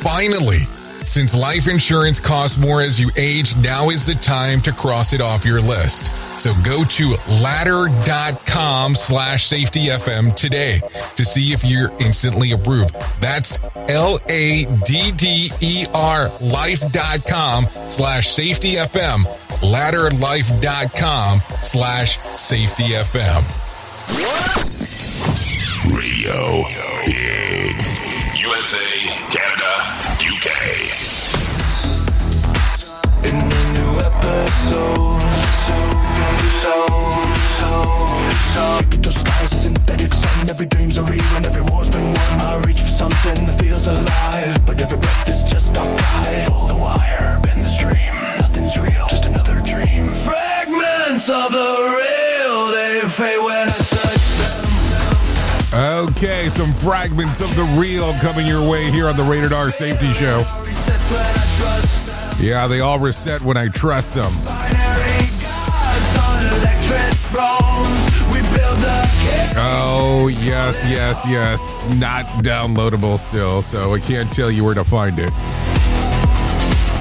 Speaker 16: Finally, since life insurance costs more as you age, now is the time to cross it off your list. So go to ladder.com/safetyfm today to see if you're instantly approved. That's LADDER life.com/safetyfm. Ladderlife.com/safetyfm.
Speaker 14: Radio Big.
Speaker 12: USA, Canada, UK.
Speaker 15: In a new episode, digital skies, synthetic sun, every dream's a real and every war's been won. I reach for something that feels alive, but every breath is just a guide. Pull the wire, bend the stream, nothing's real, just another dream. Fragments of the real, they fade when I touch them.
Speaker 4: Okay, some fragments of the real coming your way here on the Rated R Safety Show. Yeah, they all reset when I trust them. Oh, yes. Not downloadable still, so I can't tell you where to find it.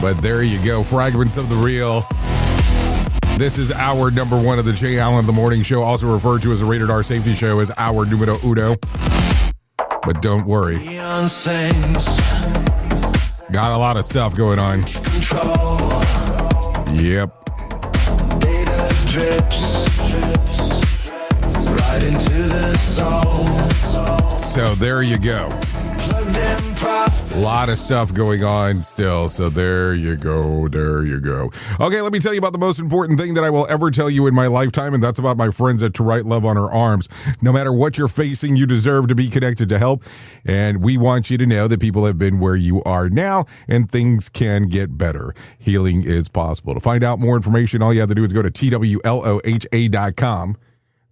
Speaker 4: But there you go, fragments of the real. This is our number one of the Jay Allen in the Morning Show, also referred to as the Rated R Safety Show, as our numero uno. But don't worry. Got a lot of stuff going on. Yep.
Speaker 15: Data drips right into the soul.
Speaker 4: So there you go. A lot of stuff going on still, so there you go. Okay, let me tell you about the most important thing that I will ever tell you in my lifetime, and that's about my friends at To Write Love on Her Arms. No matter what you're facing, you deserve to be connected to help, and we want you to know that people have been where you are now, and things can get better. Healing is possible. To find out more information, all you have to do is go to TWLOHA.com.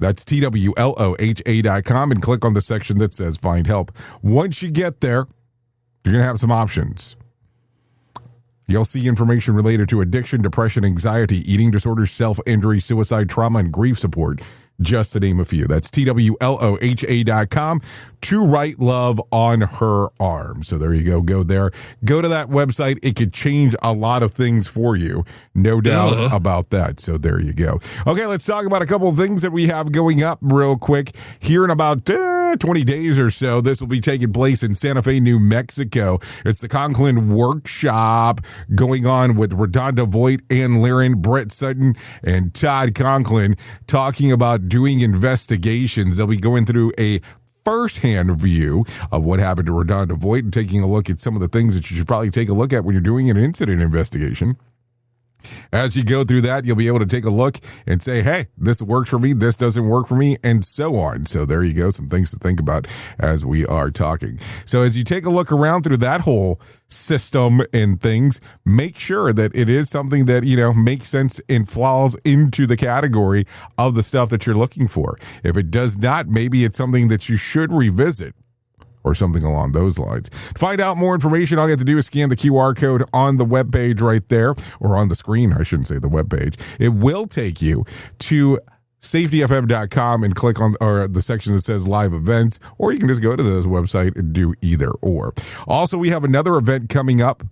Speaker 4: That's TWLOHA.com and click on the section that says Find Help. Once you get there, you're going to have some options. You'll see information related to addiction, depression, anxiety, eating disorders, self-injury, suicide, trauma, and grief support, just to name a few. That's TWLOHA.com. To Write Love on Her Arm. So there you go. Go there. Go to that website. It could change a lot of things for you. No doubt about that. So there you go. Okay, let's talk about a couple of things that we have going up real quick. Here in about 20 days or so, this will be taking place in Santa Fe, New Mexico. It's the Conklin Workshop going on with Redonda Voigt, Ann Liren, Brett Sutton, and Todd Conklin talking about doing investigations. They'll be going through a first-hand view of what happened to Redonda Voigt and taking a look at some of the things that you should probably take a look at when you're doing an incident investigation. As you go through that, you'll be able to take a look and say, hey, this works for me, this doesn't work for me, and so on. So there you go, some things to think about as we are talking. So as you take a look around through that whole system and things, make sure that it is something that, makes sense and falls into the category of the stuff that you're looking for. If it does not, maybe it's something that you should revisit, or something along those lines. To find out more information, all you have to do is scan the QR code on the webpage right there, or on the screen, I shouldn't say the webpage. It will take you to safetyfm.com and click on the section that says live events, or you can just go to the website and do either or. Also, we have another event coming up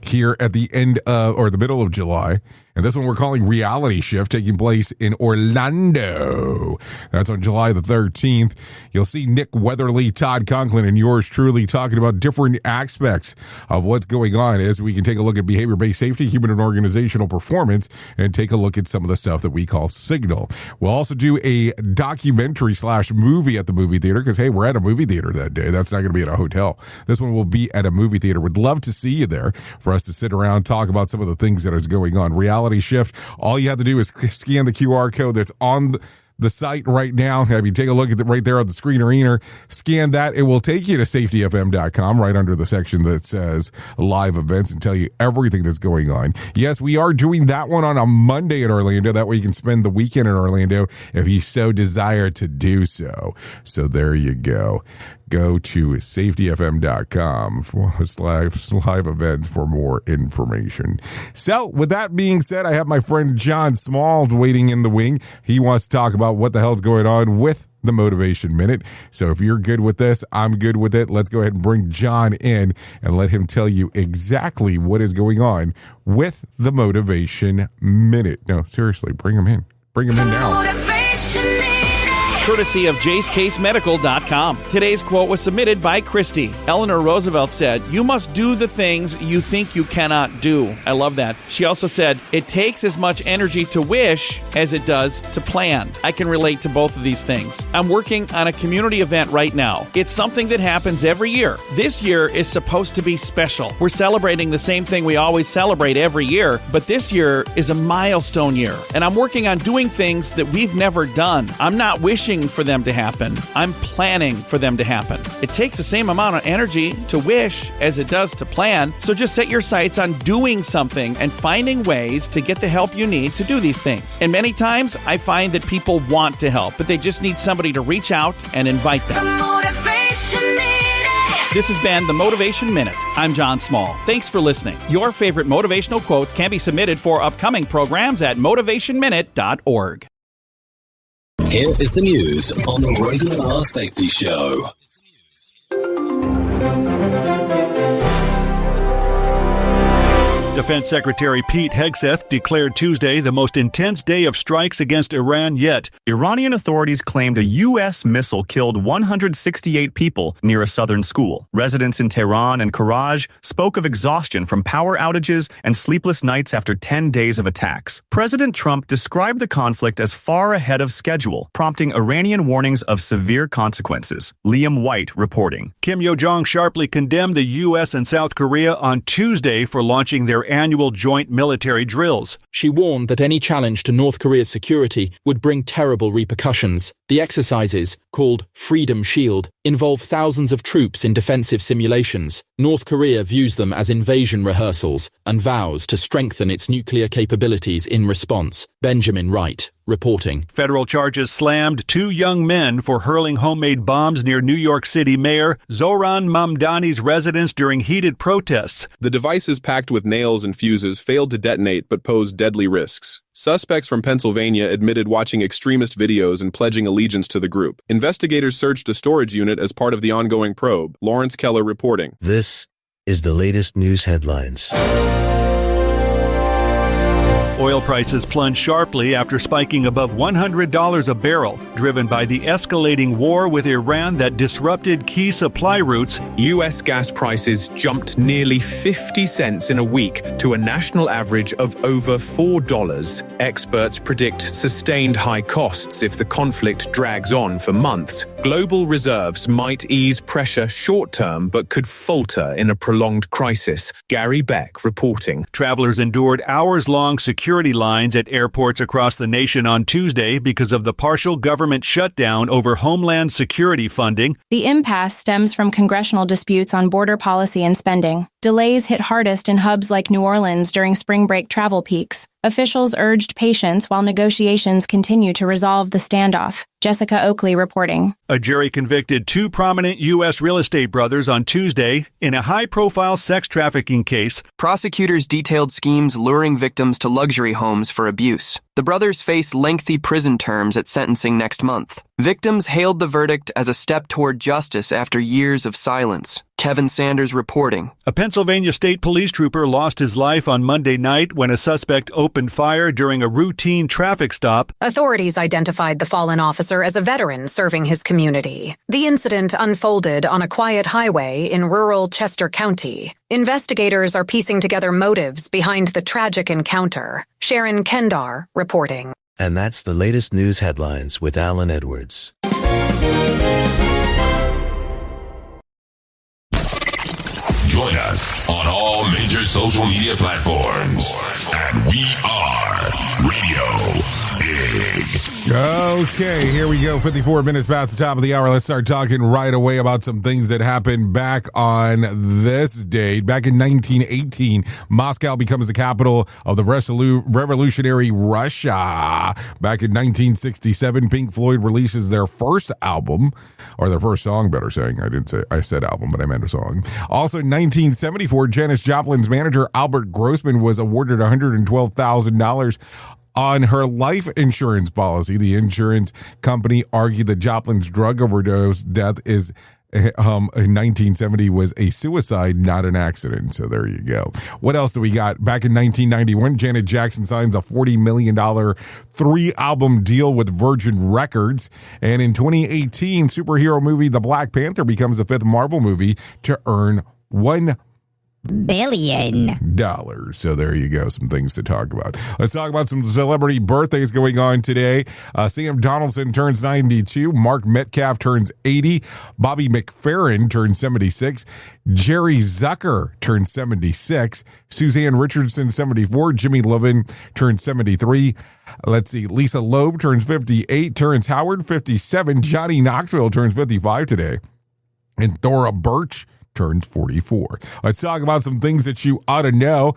Speaker 4: here at the end of, or the middle of July. And this one we're calling Reality Shift, taking place in Orlando. That's on July the 13th. You'll see Nick Weatherly, Todd Conklin, and yours truly talking about different aspects of what's going on as we can take a look at behavior-based safety, human and organizational performance, and take a look at some of the stuff that we call Signal. We'll also do a documentary/movie at the movie theater because, hey, we're at a movie theater that day. That's not going to be at a hotel. This one will be at a movie theater. Would love to see you there for us to sit around, talk about some of the things that is going on. Reality Shift. All you have to do is scan the QR code that's on the site right now. I mean, take a look at it right there on the screener. Scan that. It will take you to safetyfm.com right under the section that says live events and tell you everything that's going on. Yes, we are doing that one on a Monday in Orlando. That way you can spend the weekend in Orlando if you so desire to do so. So there you go. Go to safetyfm.com for live events for more information. So with that being said, I have my friend John Smalls waiting in the wing. He wants to talk about what the hell's going on with the Motivation Minute. So if you're good with this, I'm good with it. Let's go ahead and bring John in and let him tell you exactly what is going on with the Motivation Minute. No, seriously, bring him in. Bring him in now.
Speaker 18: Courtesy of JaceCaseMedical.com. Today's quote was submitted by Christy. Eleanor Roosevelt said, "You must do the things you think you cannot do." I love that. She also said, "It takes as much energy to wish as it does to plan." I can relate to both of these things. I'm working on a community event right now. It's something that happens every year. This year is supposed to be special. We're celebrating the same thing we always celebrate every year, but this year is a milestone year, and I'm working on doing things that we've never done. I'm not wishing for them to happen. I'm planning for them to happen. It takes the same amount of energy to wish as it does to plan, so just set your sights on doing something and finding ways to get the help you need to do these things. And many times, I find that people want to help, but they just need somebody to reach out and invite them. The Motivation Minute. This has been the Motivation Minute. I'm John Small. Thanks for listening. Your favorite motivational quotes can be submitted for upcoming programs at motivationminute.org.
Speaker 14: Here is the news on the Rated R Safety Show.
Speaker 19: Defense Secretary Pete Hegseth declared Tuesday the most intense day of strikes against Iran yet.
Speaker 20: Iranian authorities claimed a U.S. missile killed 168 people near a southern school. Residents in Tehran and Karaj spoke of exhaustion from power outages and sleepless nights after 10 days of attacks. President Trump described the conflict as far ahead of schedule, prompting Iranian warnings of severe consequences. Liam White reporting.
Speaker 19: Kim Yo-jong sharply condemned the U.S. and South Korea on Tuesday for launching their annual joint military drills.
Speaker 21: She warned that any challenge to North Korea's security would bring terrible repercussions. The exercises, called Freedom Shield, involve thousands of troops in defensive simulations. North Korea views them as invasion rehearsals and vows to strengthen its nuclear capabilities in response. Benjamin Wright, reporting.
Speaker 19: Federal charges slammed two young men for hurling homemade bombs near New York City Mayor Zohran Mamdani's residence during heated protests.
Speaker 22: The devices packed with nails and fuses failed to detonate but posed deadly risks. Suspects from Pennsylvania admitted watching extremist videos and pledging allegiance to the group. Investigators searched a storage unit as part of the ongoing probe. Lawrence Keller reporting.
Speaker 23: This is the latest news headlines.
Speaker 19: Oil prices plunged sharply after spiking above $100 a barrel, driven by the escalating war with Iran that disrupted key supply routes.
Speaker 24: U.S. gas prices jumped nearly 50 cents in a week to a national average of over $4. Experts predict sustained high costs if the conflict drags on for months. Global reserves might ease pressure short-term but could falter in a prolonged crisis. Gary Beck reporting.
Speaker 19: Travelers endured hours-long security lines at airports across the nation on Tuesday because of the partial government shutdown over Homeland Security funding.
Speaker 25: The impasse stems from congressional disputes on border policy and spending. Delays hit hardest in hubs like New Orleans during spring break travel peaks. Officials urged patience while negotiations continue to resolve the standoff. Jessica Oakley reporting.
Speaker 19: A jury convicted two prominent U.S. real estate brothers on Tuesday in a high-profile sex trafficking case.
Speaker 2: Prosecutors detailed schemes luring victims to luxury homes for abuse. The brothers face lengthy prison terms at sentencing next month. Victims hailed the verdict as a step toward justice after years of silence. Kevin Sanders reporting.
Speaker 19: A Pennsylvania state police trooper lost his life on Monday night when a suspect opened fire during a routine traffic stop.
Speaker 3: Authorities identified the fallen officer as a veteran serving his community. The incident unfolded on a quiet highway in rural Chester County. Investigators are piecing together motives behind the tragic encounter. Sharon Kendar reporting.
Speaker 23: And that's the latest news headlines with Alan Edwards.
Speaker 12: Join us on all major social media platforms at We Are Radio Big.
Speaker 4: Okay, here we go. 54 minutes past the top of the hour. Let's start talking right away about some things that happened back on this date. Back in 1918, Moscow becomes the capital of the revolutionary Russia. Back in 1967, Pink Floyd releases their first album, or their first song, better saying. I said album, but I meant a song. Also, in 1974, Janis Joplin's manager, Albert Grossman, was awarded $112,000 on her life insurance policy. The insurance company argued that Joplin's drug overdose death in 1970 was a suicide, not an accident. So there you go. What else do we got? Back in 1991, Janet Jackson signs a $40 million 3-album deal with Virgin Records. And in 2018, superhero movie The Black Panther becomes the 5th Marvel movie to earn $1
Speaker 13: billion.
Speaker 4: So there you go. Some things to talk about. Let's talk about some celebrity birthdays going on today. Sam Donaldson turns 92. Mark Metcalf turns 80. Bobby McFerrin turns 76. Jerry Zucker turns 76. Suzanne Richardson, 74. Jimmy Lovin turns 73. Let's see. Lisa Loeb turns 58. Terrence Howard, 57. Johnny Knoxville turns 55 today. And Thora Birch turns 44. Let's talk about some things that you ought to know.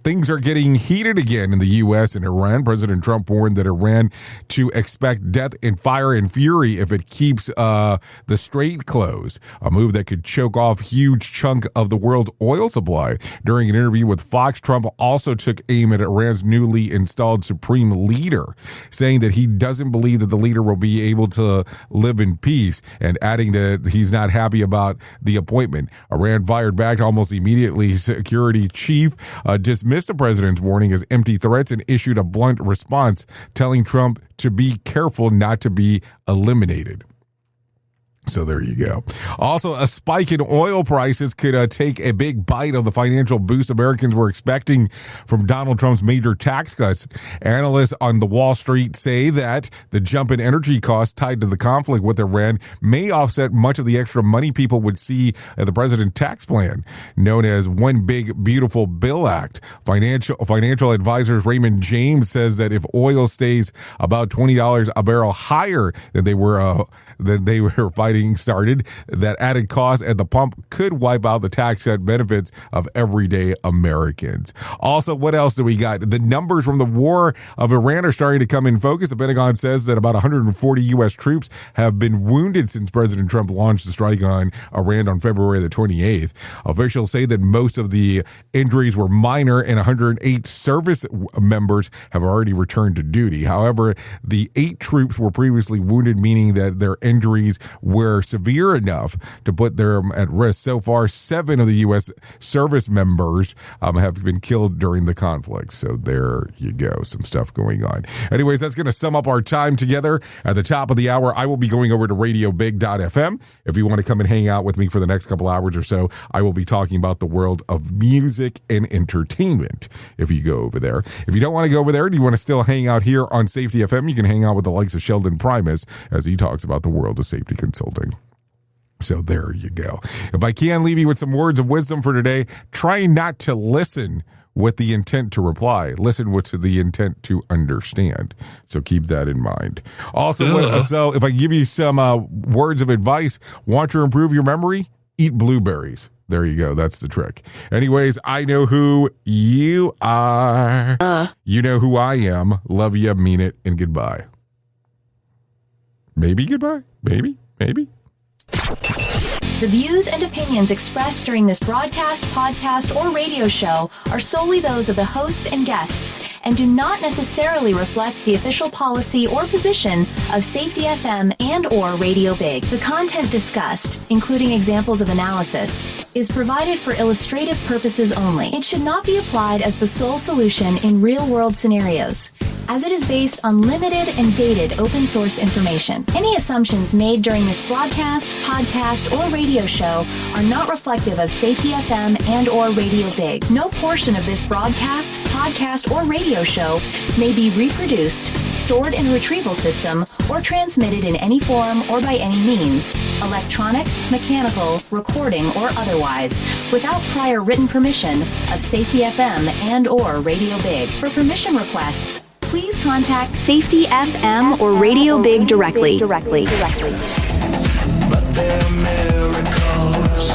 Speaker 4: Things are getting heated again in the U.S. and Iran. President Trump warned that Iran to expect death and fire and fury if it keeps the strait closed, a move that could choke off huge chunk of the world's oil supply. During an interview with Fox, Trump also took aim at Iran's newly installed supreme leader, saying that he doesn't believe that the leader will be able to live in peace, and adding that he's not happy about the appointment. Iran fired back almost immediately. Security chief dismissed the president's warning as empty threats and issued a blunt response, telling Trump to be careful not to be eliminated. So there you go. Also, a spike in oil prices could take a big bite of the financial boost Americans were expecting from Donald Trump's major tax cuts. Analysts on the Wall Street say that the jump in energy costs tied to the conflict with Iran may offset much of the extra money people would see at the president's tax plan, known as One Big Beautiful Bill Act. Financial advisors Raymond James says that if oil stays about $20 a barrel higher than they were fighting started, that added cost at the pump could wipe out the tax cut benefits of everyday Americans. Also, what else do we got? The numbers from the war of Iran are starting to come in focus. The Pentagon says that about 140 U.S. troops have been wounded since President Trump launched the strike on Iran on February the 28th. Officials say that most of the injuries were minor and 108 service members have already returned to duty. However, the 8 troops were previously wounded, meaning that their injuries were severe enough to put them at risk. So far, 7 of the U.S. service members have been killed during the conflict. So there you go. Some stuff going on. Anyways, that's going to sum up our time together. At the top of the hour, I will be going over to radiobig.fm. If you want to come and hang out with me for the next couple hours or so, I will be talking about the world of music and entertainment if you go over there. If you don't want to go over there and you want to still hang out here on Safety FM, you can hang out with the likes of Sheldon Primus as he talks about the world of safety consulting. So there you go. If I can leave you with some words of wisdom for today, try not to listen with the intent to reply. Listen with the intent to understand. So keep that in mind. Also, so if I give you some words of advice, want to improve your memory? eat blueberries. There you go. That's the trick. Anyways, I know who you are. You know who I am. Love you, mean it, and goodbye. Maybe goodbye. Maybe.
Speaker 5: The views and opinions expressed during this broadcast, podcast, or radio show are solely those of the host and guests and do not necessarily reflect the official policy or position of Safety FM and or Radio Big. The content discussed, including examples of analysis, is provided for illustrative purposes only. It should not be applied as the sole solution in real-world scenarios, as it is based on limited and dated open source information. Any assumptions made during this broadcast, podcast, or radio show are not reflective of Safety FM and or Radio Big. No portion of this broadcast, podcast, or radio show may be reproduced, stored in a retrieval system, or transmitted in any form or by any means, electronic, mechanical, recording, or otherwise, without prior written permission of Safety FM and or Radio Big. For permission requests, please contact Safety FM or Radio Big directly.
Speaker 15: But they're miracles,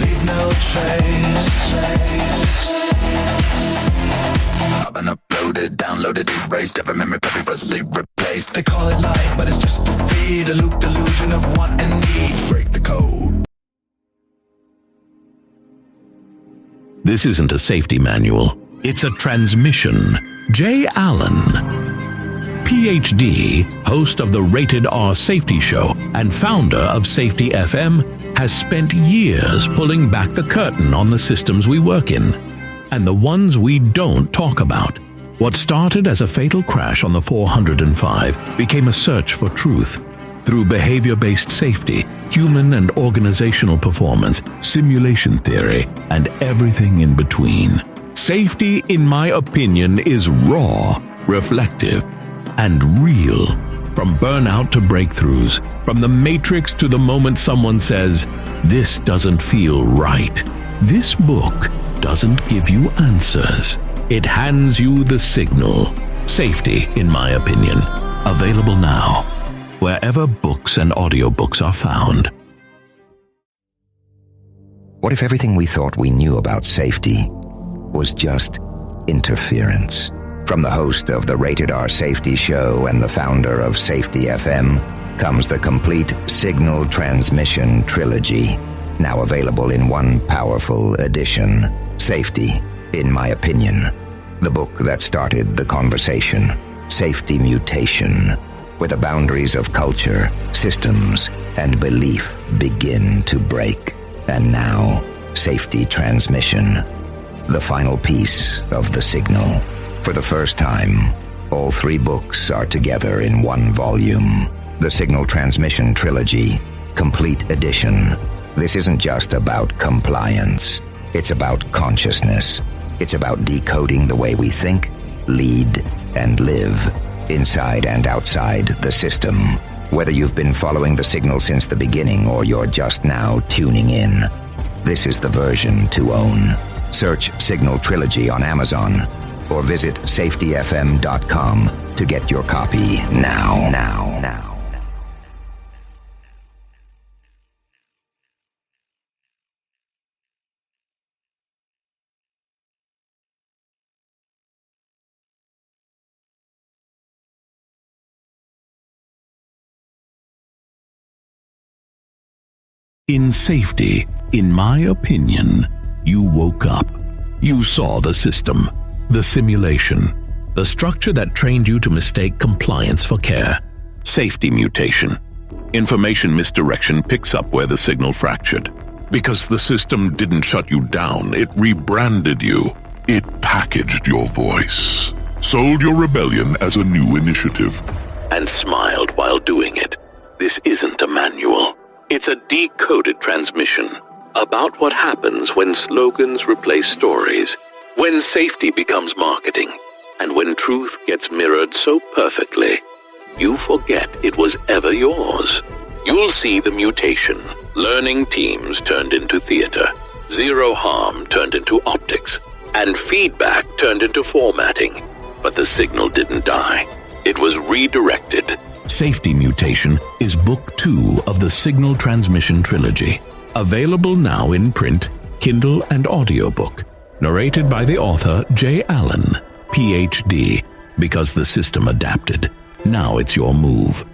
Speaker 15: leave no trace. I've been uploaded, downloaded, erased, every memory perfectly replaced. They call it life, but it's just a feed, a loop delusion of want and need. Break the code.
Speaker 6: This isn't a safety manual. It's a transmission. Jay Allen, PhD, host of the Rated R Safety Show and founder of Safety FM, has spent years pulling back the curtain on the systems we work in and the ones we don't talk about. What started as a fatal crash on the 405 became a search for truth through behavior-based safety, human and organizational performance, simulation theory, and everything in between. Safety, in my opinion, is raw, reflective, and real. From burnout to breakthroughs, from the matrix to the moment someone says, "This doesn't feel right." This book doesn't give you answers. It hands you the signal. Safety, in my opinion. Available now, wherever books and audiobooks are found.
Speaker 10: What if everything we thought we knew about safety was just interference? From the host of the Rated R Safety Show and the founder of Safety FM comes the complete signal transmission trilogy, now available in one powerful edition. Safety, in my opinion. The book that started the conversation. Safety Mutation, where the boundaries of culture, systems, and belief begin to break. And now, Safety Transmission, the final piece of the signal. For the first time, all three books are together in one volume. The Signal Transmission Trilogy, Complete Edition. This isn't just about compliance. It's about consciousness. It's about decoding the way we think, lead, and live, inside and outside the system. Whether you've been following the signal since the beginning or you're just now tuning in, this is the version to own. Search Signal Trilogy on Amazon or visit safetyfm.com to get your copy now.
Speaker 6: In safety, in my opinion, you woke up. You saw the system, the simulation, the structure that trained you to mistake compliance for care. Safety mutation. Information misdirection picks up where the signal fractured. Because the system didn't shut you down, it rebranded you. It packaged your voice, sold your rebellion as a new initiative, and smiled while doing it. This isn't a manual. It's a decoded transmission about what happens when slogans replace stories, when safety becomes marketing, and when truth gets mirrored so perfectly, you forget it was ever yours. You'll see the mutation. Learning teams turned into theater, zero harm turned into optics, and feedback turned into formatting. But the signal didn't die. It was redirected, Safety Mutation is Book 2 of the Signal Transmission Trilogy. Available now in print, Kindle, and audiobook. Narrated by the author J. Allen, Ph.D. Because the system adapted. Now it's your move.